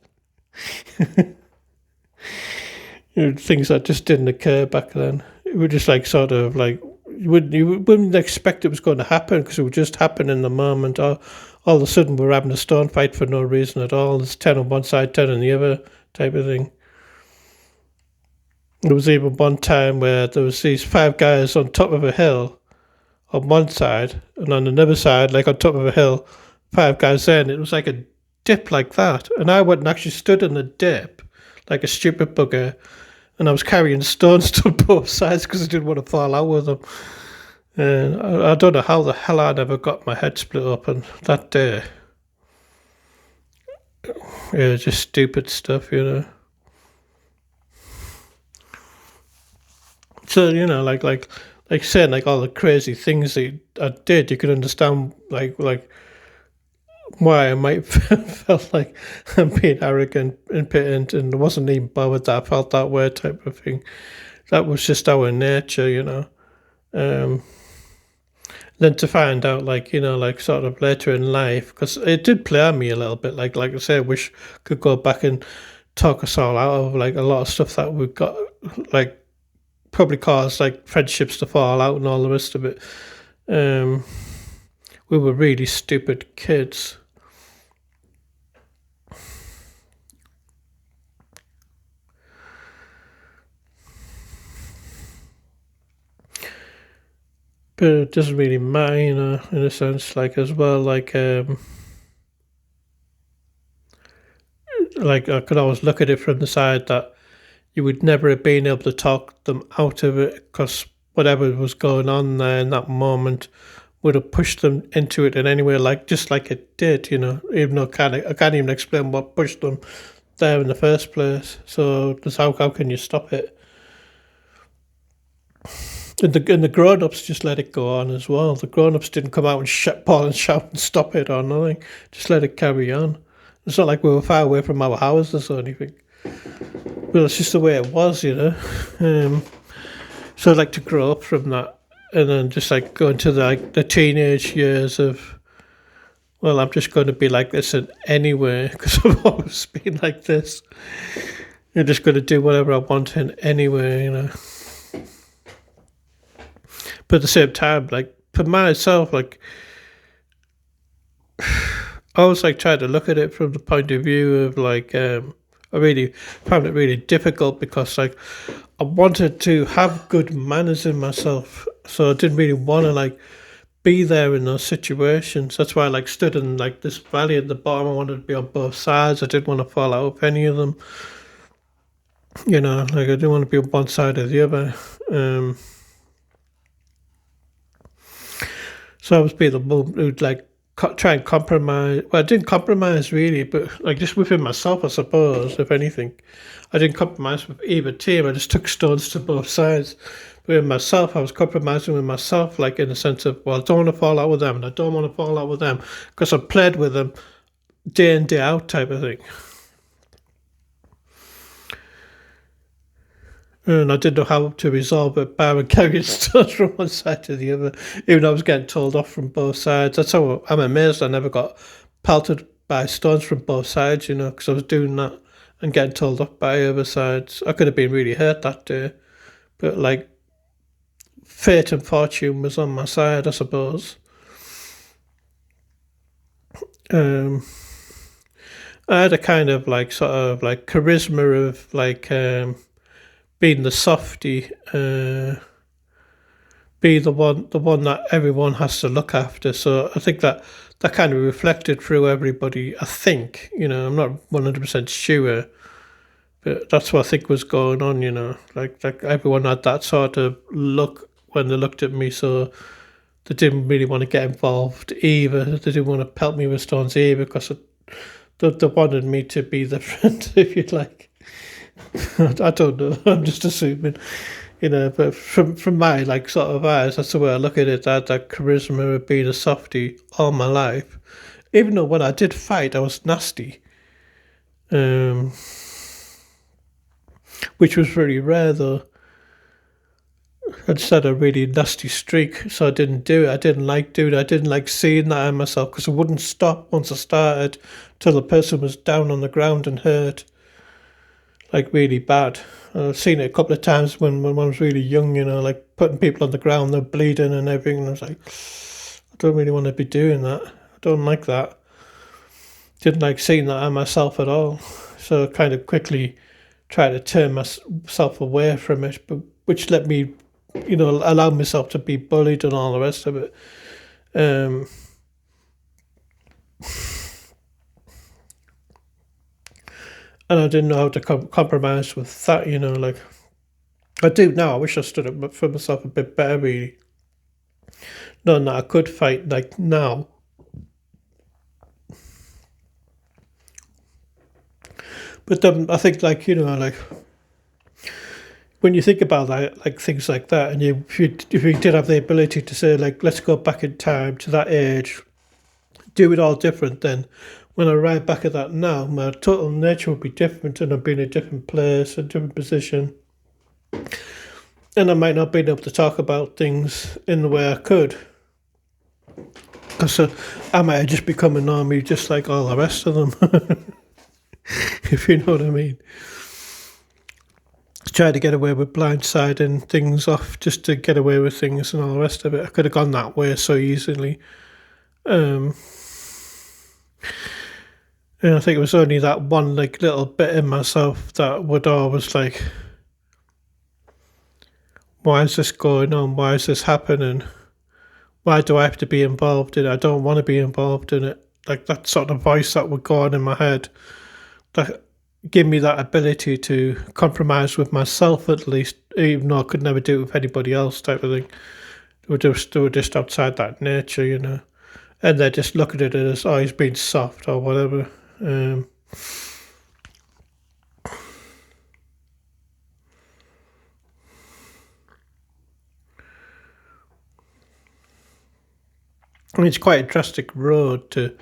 Things that just didn't occur back then. It was just like sort of like you wouldn't expect it was going to happen, because it would just happen in the moment. All of a sudden we're having a stone fight for no reason at all. There's 10 on one side, 10 on the other, type of thing. There was even one time where there was these 5 guys on top of a hill on one side, and on another side, like on top of a hill, 5 guys there, and it was like a dip like that. And I went and actually stood in the dip like a stupid bugger, and I was carrying stones to both sides because I didn't want to fall out with them. And I don't know how the hell I never got my head split open that day. Yeah, just stupid stuff, you know. So like saying like all the crazy things that I did, you could understand like why I might felt like I'm being arrogant, impotent, and wasn't even bothered that I felt that way, type of thing. That was just our nature, you know. Um, then to find out, like like sort of later in life, because it did play on me a little bit. Like I say, I wish I could go back and talk us all out of like a lot of stuff that we've got, like probably caused like friendships to fall out and all the rest of it. Um, we were really stupid kids. But it doesn't really matter, you know, in a sense, like as well, like I could always look at it from the side that you would never have been able to talk them out of it because whatever was going on there in that moment would have pushed them into it in any way, like just like it did, you know. Even though I can't even explain what pushed them there in the first place. So just how can you stop it? And the grown ups just let it go on as well. The grown ups didn't come out and ball and shout and stop it or nothing. Just let it carry on. It's not like we were far away from our houses or anything. Well, it's just the way it was, you know. Um, so I'd like to grow up from that, and then just like go into the teenage years of, well, I'm just going to be like this in anyway because I've always been like this. I'm just going to do whatever I want in anyway, you know. But at the same time, like for myself, like I always like try to look at it from the point of view of like I really found it really difficult because like I wanted to have good manners in myself, so I didn't really want to like be there in those situations. That's why I like stood in like this valley at the bottom. I wanted to be on both sides. I didn't want to fall out with any of them. You know, like I didn't want to be on one side or the other. Um, so I was being the one who'd like try and compromise. Well, I didn't compromise really, but like just within myself, I suppose. If anything, I didn't compromise with either team. I just took stones to both sides. But with myself, I was compromising with myself, like in the sense of, well, I don't want to fall out with them, and I don't want to fall out with them because I played with them day in day out, type of thing. And I didn't know how to resolve it. Bar and carrying stones from one side to the other, even though I was getting told off from both sides. That's how I'm amazed I never got pelted by stones from both sides, you know, because I was doing that and getting told off by other sides. I could have been really hurt that day, but like fate and fortune was on my side, I suppose. Um, I had a kind of like sort of like charisma of like being the softy. Be the one that everyone has to look after. So I think that kind of reflected through everybody. I think, you know, I'm not 100% sure, but that's what I think was going on. You know, like everyone had that sort of look when they looked at me. So they didn't really want to get involved either. They didn't want to pelt me with stones either because they wanted me to be the friend, if you like. I don't know. I'm just assuming, you know. But from my like sort of eyes, that's the way I look at it. I had that charisma of being a softie all my life. Even though when I did fight, I was nasty, um, which was very rare though. I just had a really nasty streak, so I didn't do it. I didn't like doing it. I didn't like seeing that in myself because I wouldn't stop once I started till the person was down on the ground and hurt, like really bad. I've seen it a couple of times when I was really young, you know, like putting people on the ground, they're bleeding and everything. And I was like, I don't really want to be doing that. I don't like that. Didn't like seeing that on myself at all. So I kind of quickly tried to turn myself away from it, but which let me, you know, allow myself to be bullied and all the rest of it. Um, and I didn't know how to compromise with that, you know, like I do now. I wish I stood up for myself a bit better, really. Knowing that I could fight like now. But I think, like, like when you think about that, like things like that, and if you did have the ability to say, like, let's go back in time to that age, do it all different, then when I arrive back at that now, my total nature would be different, and I'd be in a different place, a different position, and I might not be able to talk about things in the way I could. Because I might have just become a normie just like all the rest of them, if you know what I mean. Try to get away with blindsiding things off just to get away with things and all the rest of it. I could have gone that way so easily. And I think it was only that one like little bit in myself that would always like, why is this going on? Why is this happening? Why do I have to be involved in it? I don't want to be involved in it. Like that sort of voice that would go on in my head that give me that ability to compromise with myself at least, even though I could never do it with anybody else type of thing. They were just outside that nature, and they're just looking at it as, oh, he's being soft or whatever. I mean, it's quite a drastic road to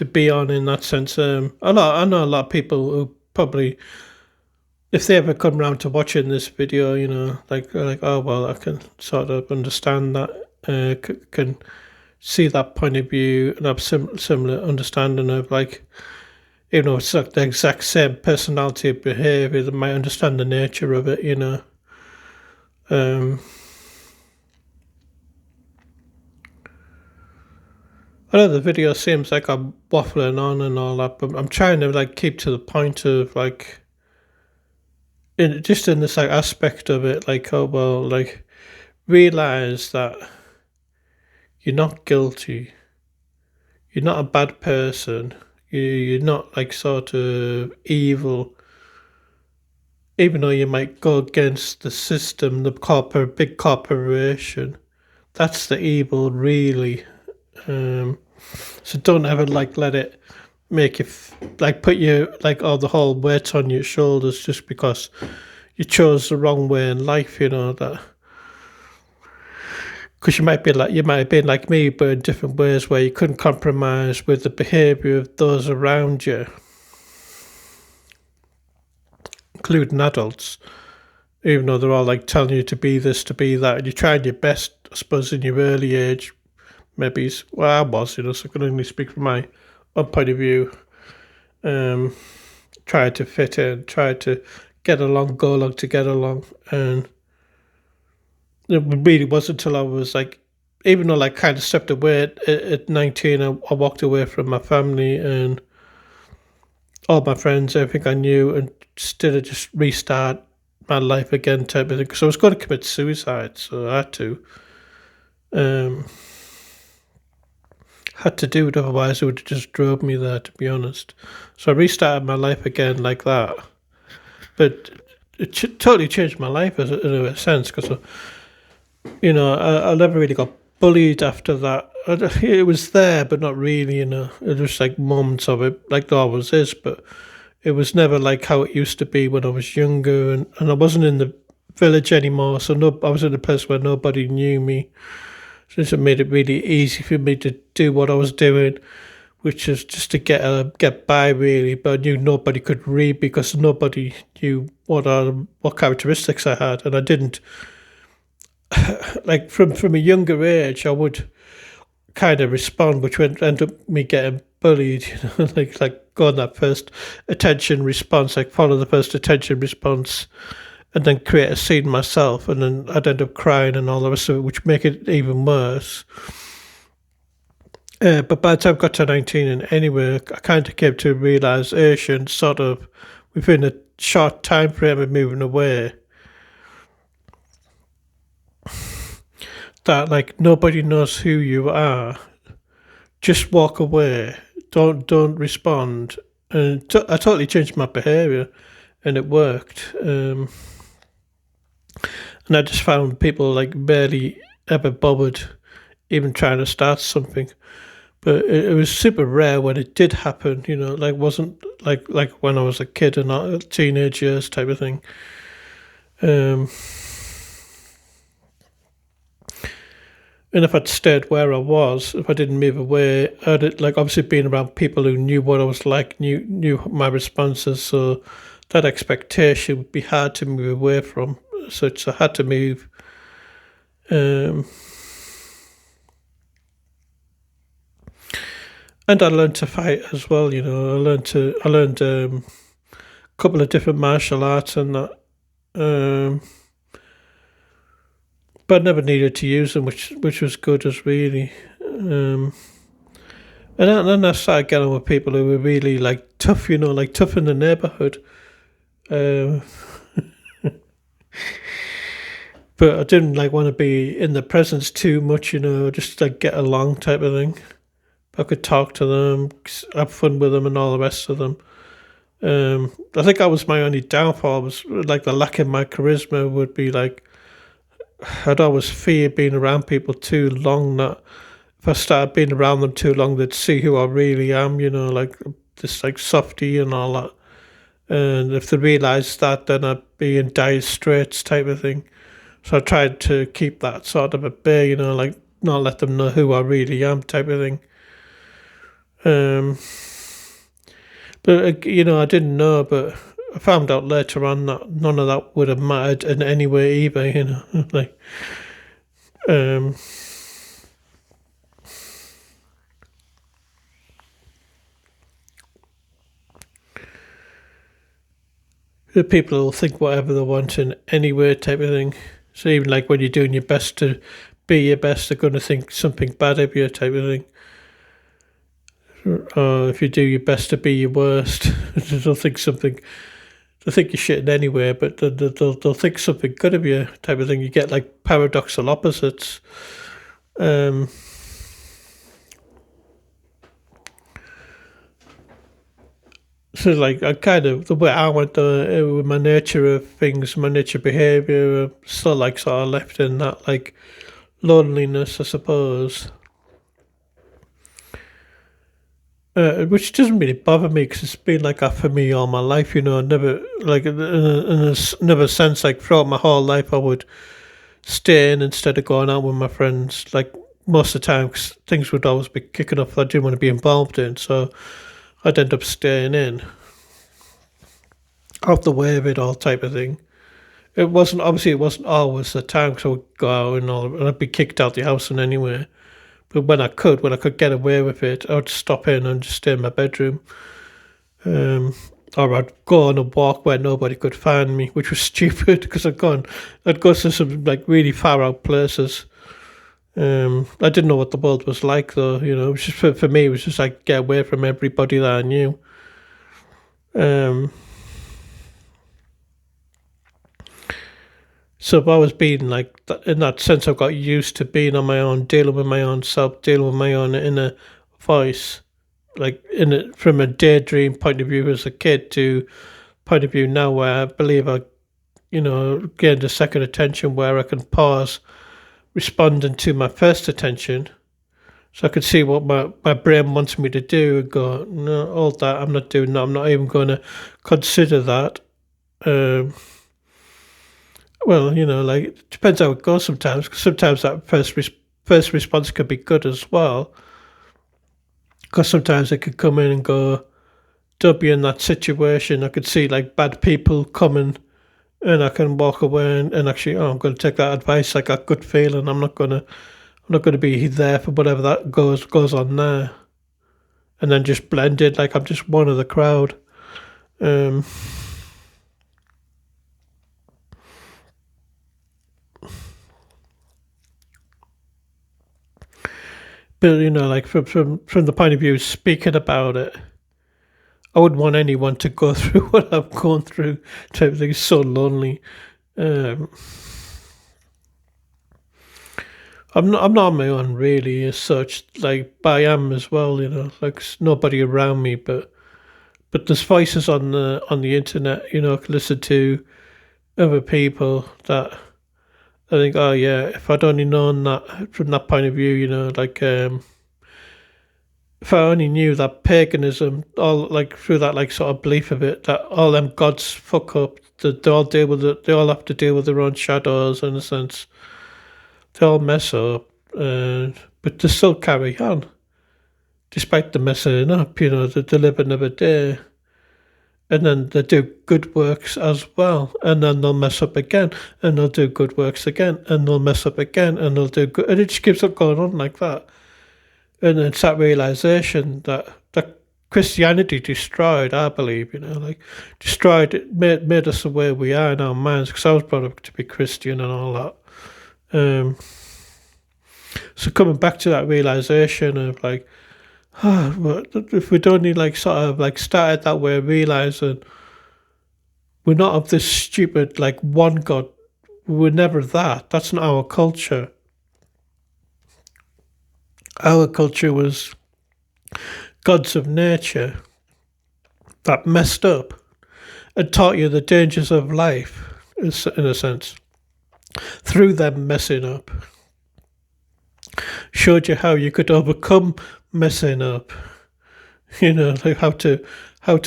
be on in that sense. I know a lot of people who probably, if they ever come around to watching this video, like oh well, I can sort of understand that, can see that point of view and have similar understanding of like, even though it's like the exact same personality and behaviour, they might understand the nature of it, I know the video seems like I'm waffling on and all that, but I'm trying to like keep to the point of like, just in this like aspect of it, like, oh well, like realize that you're not guilty, you're not a bad person, you're not like sort of evil, even though you might go against the system, the big corporation. That's the evil, really. So don't ever like let it make you like put you like all the whole weight on your shoulders just because you chose the wrong way in life. That because you might have been like me, but in different ways where you couldn't compromise with the behaviour of those around you, including adults. Even though they're all like telling you to be this, to be that, and you're trying your best, I suppose, in your early age. Maybe, well, I was, so I can only speak from my own point of view. Try to fit in, try to get along, go along to get along, and it really wasn't until I was like, even though I kind of stepped away at 19, I walked away from my family and all my friends, everything I knew, and instead of just restart my life again type of thing. Because I was going to commit suicide, so I had to do it, otherwise it would have just drove me there, to be honest. So I restarted my life again like that. But it totally changed my life in a sense, because, I never really got bullied after that. It was there, but not really, It was like moments of it, like there always is, but it was never like how it used to be when I was younger, and I wasn't in the village anymore, so I was in a place where nobody knew me. So it made it really easy for me to do what I was doing, which is just to get by, really. But I knew nobody could read because nobody knew what characteristics I had, and I didn't. Like from a younger age, I would kind of respond, which would end up me getting bullied. Like go on that first attention response, like follow the first attention response, and then create a scene myself, and then I'd end up crying and all the rest of it, which make it even worse. But by the time I got to 19 and anyway, I kind of came to a realisation, sort of within a short time frame of moving away, that like nobody knows who you are. Just walk away. Don't respond. And I totally changed my behaviour, and it worked. And I just found people like barely ever bothered even trying to start something. but it was super rare when it did happen. Like wasn't like when I was a kid and not teenage years type of thing. Um, and if I'd stayed where I was, if I didn't move away, I'd like obviously been around people who knew what I was like, knew my responses, so that expectation would be hard to move away from. So I had to move. Um, and I learned to fight as well. I learned a couple of different martial arts and that. But I never needed to use them, which was good as really. And then I started getting with people who were really like tough, like tough in the neighbourhood. Um, but I didn't like want to be in the presence too much, just like get along type of thing. I could talk to them, have fun with them, and all the rest of them. I think that was my only downfall, was like the lack of my charisma would be like, I'd always fear being around people too long, that if I started being around them too long, they'd see who I really am, like this like softy and all that. And if they realised that, then I'd be in dire straits type of thing. So I tried to keep that sort of at bay, like not let them know who I really am type of thing. But I didn't know, but I found out later on that none of that would have mattered in any way either, like the people will think whatever they want in any way type of thing. So even like when you're doing your best to be your best, they're going to think something bad of you type of thing. Or if you do your best to be your worst, they'll think something. They'll think you're shitting anyway, but they'll think something good of you type of thing. You get like paradoxical opposites. So like I kind of the way I went with my nature of things, my nature behaviour, still like sort of left in that like loneliness, I suppose. Which doesn't really bother me because it's been like that for me all my life. Never like in another sense, like throughout my whole life, I would stay in instead of going out with my friends. Like most of the time, 'cause things would always be kicking off that I didn't want to be involved in, so I'd end up staying in, out the way of it all, type of thing. It wasn't always the time because I would go out and I'd be kicked out the house and anywhere. But when I could get away with it, I would stop in and just stay in my bedroom. Or I'd go on a walk where nobody could find me, which was stupid because I'd go to some like really far out places. I didn't know what the world was like though, it was just for me, it was just like get away from everybody that I knew. So I've always been like, in that sense, I've got used to being on my own, dealing with my own self, dealing with my own inner voice, like from a daydream point of view as a kid to point of view now where I believe I, gained a second attention where I can pause responding to my first attention. So I could see what my brain wants me to do and go, no, all that, I'm not doing that, I'm not even going to consider that. Well, like it depends how it goes sometimes. 'Cause sometimes that first response could be good as well. Because sometimes it could come in and go, don't be in that situation. I could see like bad people coming, and I can walk away and actually, I'm going to take that advice. Like a good feeling. I'm not going to be there for whatever that goes on there, and then just blend it like I'm just one of the crowd. But like from the point of view of speaking about it, I wouldn't want anyone to go through what I'm going through. Type of thing. It's so lonely. I'm not on my own really as such. Like, but I am as well. Like there's nobody around me, but there's voices on the internet. I can listen to other people that I think, oh yeah, if I'd only known that from that point of view, like if I only knew that paganism, all like through that like sort of belief of it, that all them gods fuck up, that they all deal with it, they all have to deal with their own shadows in a sense. They all mess up, but they still carry on, despite the messing up. They live another day, and then they do good works as well, and then they'll mess up again, and they'll do good works again, and they'll mess up again, and they'll do good, and it just keeps on going on like that. And it's that realization that Christianity destroyed, I believe, like destroyed it, made us the way we are in our minds. Because I was brought up to be Christian and all that. So coming back to that realization of like, if we'd only like sort of like started that way, realizing we're not of this stupid like one God. We're never that. That's not our culture. Our culture was gods of nature that messed up and taught you the dangers of life, in a sense, through them messing up. Showed you how you could overcome messing up, like how to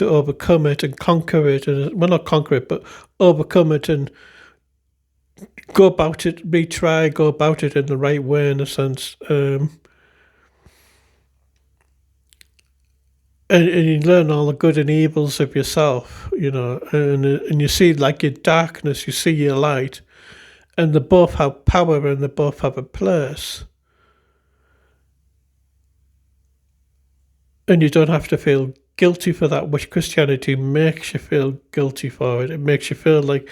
overcome it and conquer it, and well, not conquer it, but overcome it and go about it, go about it in the right way, in a sense. And you learn all the good and evils of yourself, and you see like your darkness, you see your light, and they both have power and they both have a place. And you don't have to feel guilty for that, which Christianity makes you feel guilty for it. It makes you feel like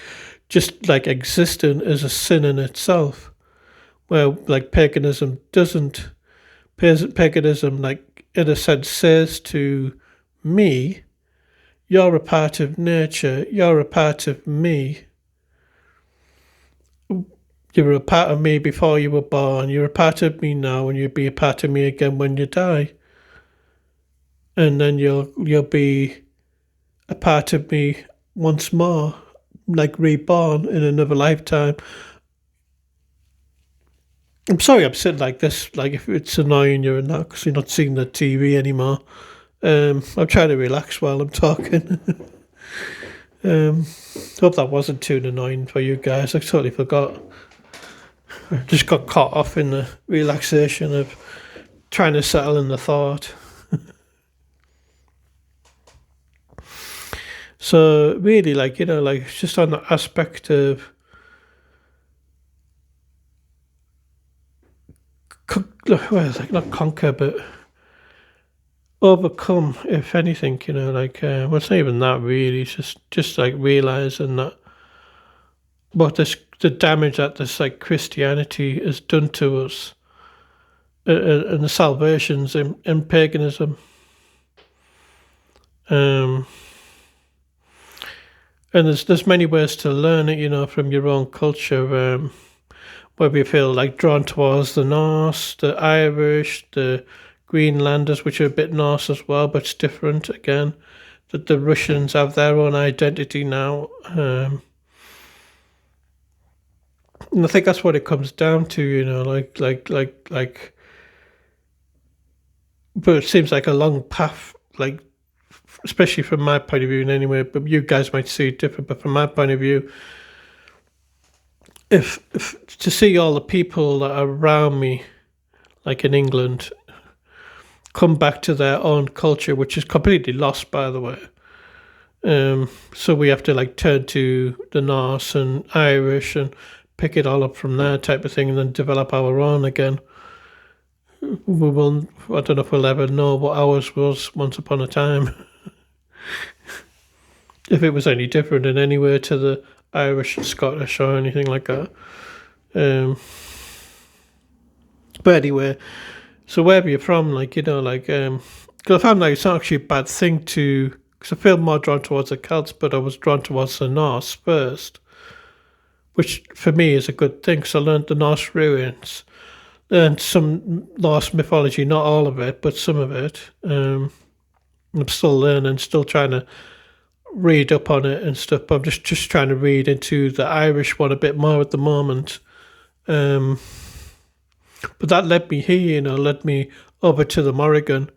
just like existing is a sin in itself, where like paganism doesn't. Paganism, like in a sense, says to me, you're a part of nature, you're a part of me. You were a part of me before you were born, you're a part of me now, and you'll be a part of me again when you die. And then you'll be a part of me once more, like reborn in another lifetime. I'm sorry I'm sitting like this, like if it's annoying you and that, because you're not seeing the TV anymore. I'm trying to relax while I'm talking. Hope that wasn't too annoying for you guys. I totally forgot. I just got caught off in the relaxation of trying to settle in the thought. So really, like just on the aspect of like not conquer, but overcome, if anything. Well, it's not even that really. It's just like realizing that the damage that this like Christianity has done to us, and the salvations in paganism. And there's many ways to learn it, from your own culture. Whether you feel like drawn towards the Norse, the Irish, the Greenlanders, which are a bit Norse as well, but it's different again. That the Russians have their own identity now. And I think that's what it comes down to, like. But it seems like a long path, like, especially from my point of view in any way, but you guys might see it different, but from my point of view, if to see all the people that are around me, like in England, come back to their own culture, which is completely lost, by the way. So we have to like turn to the Norse and Irish and pick it all up from there, type of thing, and then develop our own again. We will. I don't know if we'll ever know what ours was once upon a time. If it was any different in any way to the Irish and Scottish or anything like that. But anyway, so wherever you're from, because I found like it's not actually a bad thing to, because I feel more drawn towards the Celts, but I was drawn towards the Norse first, which for me is a good thing, because I learned the Norse ruins, and some Norse mythology, not all of it, but some of it. I'm still learning, still trying to read up on it and stuff, but I'm just trying to read into the Irish one a bit more at the moment. But that led me here, led me over to the Morrigan,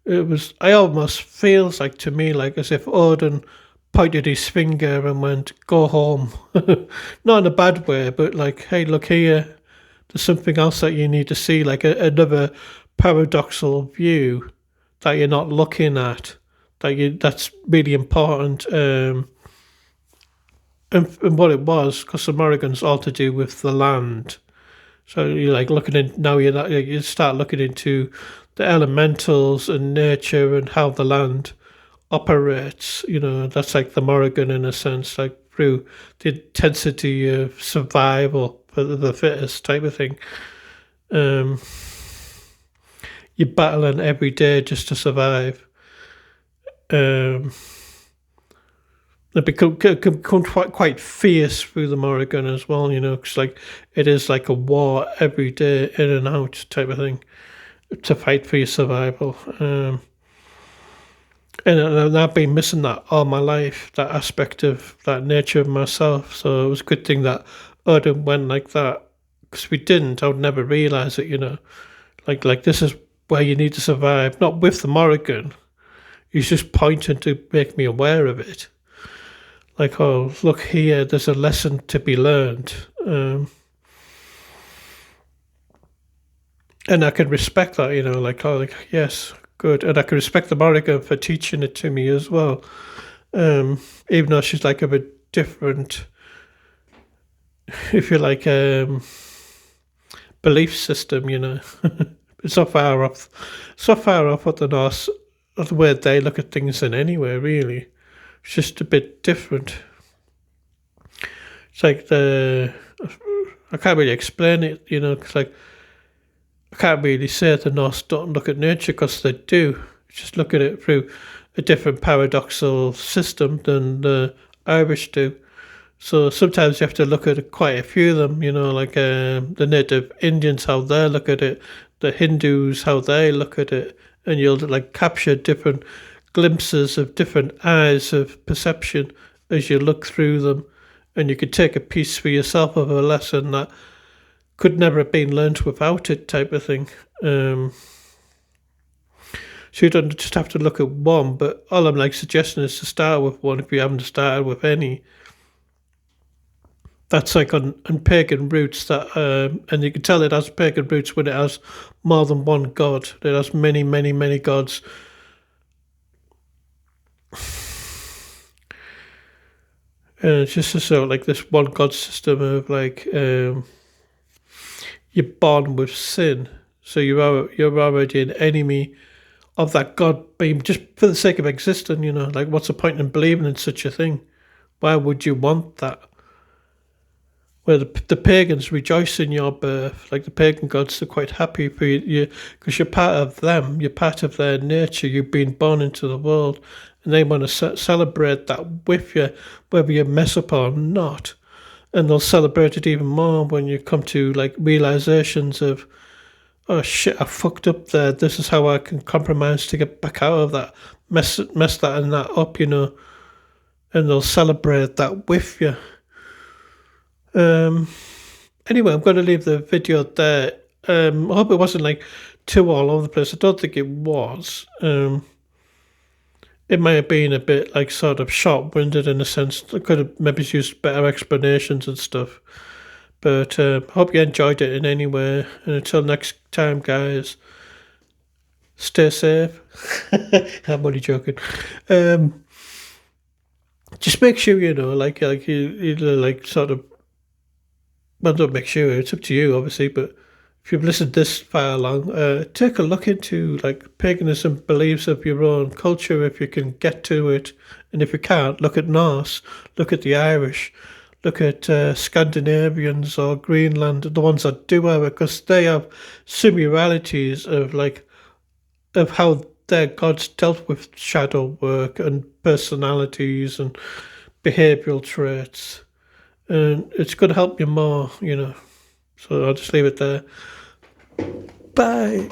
It was. I almost feels like to me like as if Odin pointed his finger and went, "Go home," not in a bad way, but like, "Hey, look here. There's something else that you need to see, like another paradoxal view that you're not looking at. That's really important." And what it was, because the Morrigan's all to do with the land. So you're like looking in now. You're not, you start looking into the elementals and nature and how the land operates. That's like the Morrigan in a sense, like through the intensity of survival for the fittest type of thing. You're battling every day just to survive. It become quite fierce through the Morrigan as well, because like it is like a war every day, in and out type of thing, to fight for your survival. And I've been missing that all my life, that aspect of that nature of myself. So it was a good thing that Odin went like that, because if we didn't, I would never realise it. Like this is where you need to survive, not with the Morrigan. He's just pointing to make me aware of it. Like, oh, look here, there's a lesson to be learned. And I can respect that, like, oh, like, yes, good. And I can respect the Morrigan for teaching it to me as well. Even though she's like a bit different, if you like, belief system, it's so far off what the Norse, the way they look at things in anyway, really. It's just a bit different. It's like I can't really explain it, because like I can't really say the Norse don't look at nature, because they do. Just look at it through a different paradoxal system than the Irish do. So sometimes you have to look at quite a few of them, like the native Indians, how they look at it, the Hindus, how they look at it, and you'll like capture different glimpses of different eyes of perception as you look through them, and you could take a piece for yourself of a lesson that could never have been learnt without it, type of thing. So you don't just have to look at one, but all I'm like suggesting is to start with one if you haven't started with any. That's like on pagan roots, that and you can tell it has pagan roots when it has more than one god. It has many, many, many gods. And it's just so like this one god system of like you're born with sin, so you're already an enemy of that god being, just for the sake of existing. Like what's the point in believing in such a thing? Why would you want that? Where the pagans rejoice in your birth, like the pagan gods are quite happy for you, because you're part of them, you're part of their nature, you've been born into the world, and they want to celebrate that with you, whether you mess up or not. And they'll celebrate it even more when you come to like realizations of, oh shit, I fucked up there, this is how I can compromise to get back out of that, mess that and that up, and they'll celebrate that with you. Anyway, I'm going to leave the video there. I hope it wasn't like too all over the place. I don't think it was. It may have been a bit like sort of short-winded in a sense. I could have maybe used better explanations and stuff. But I hope you enjoyed it in any way. And until next time, guys, stay safe. I'm only joking. Just make sure like you like sort of. Well, don't make sure, it's up to you, obviously, but if you've listened this far along, take a look into like paganism beliefs of your own culture if you can get to it. And if you can't, look at Norse, look at the Irish, look at Scandinavians or Greenland, the ones that do have it, because they have similarities of how their gods dealt with shadow work and personalities and behavioural traits. And it's going to help you more, So I'll just leave it there. Bye.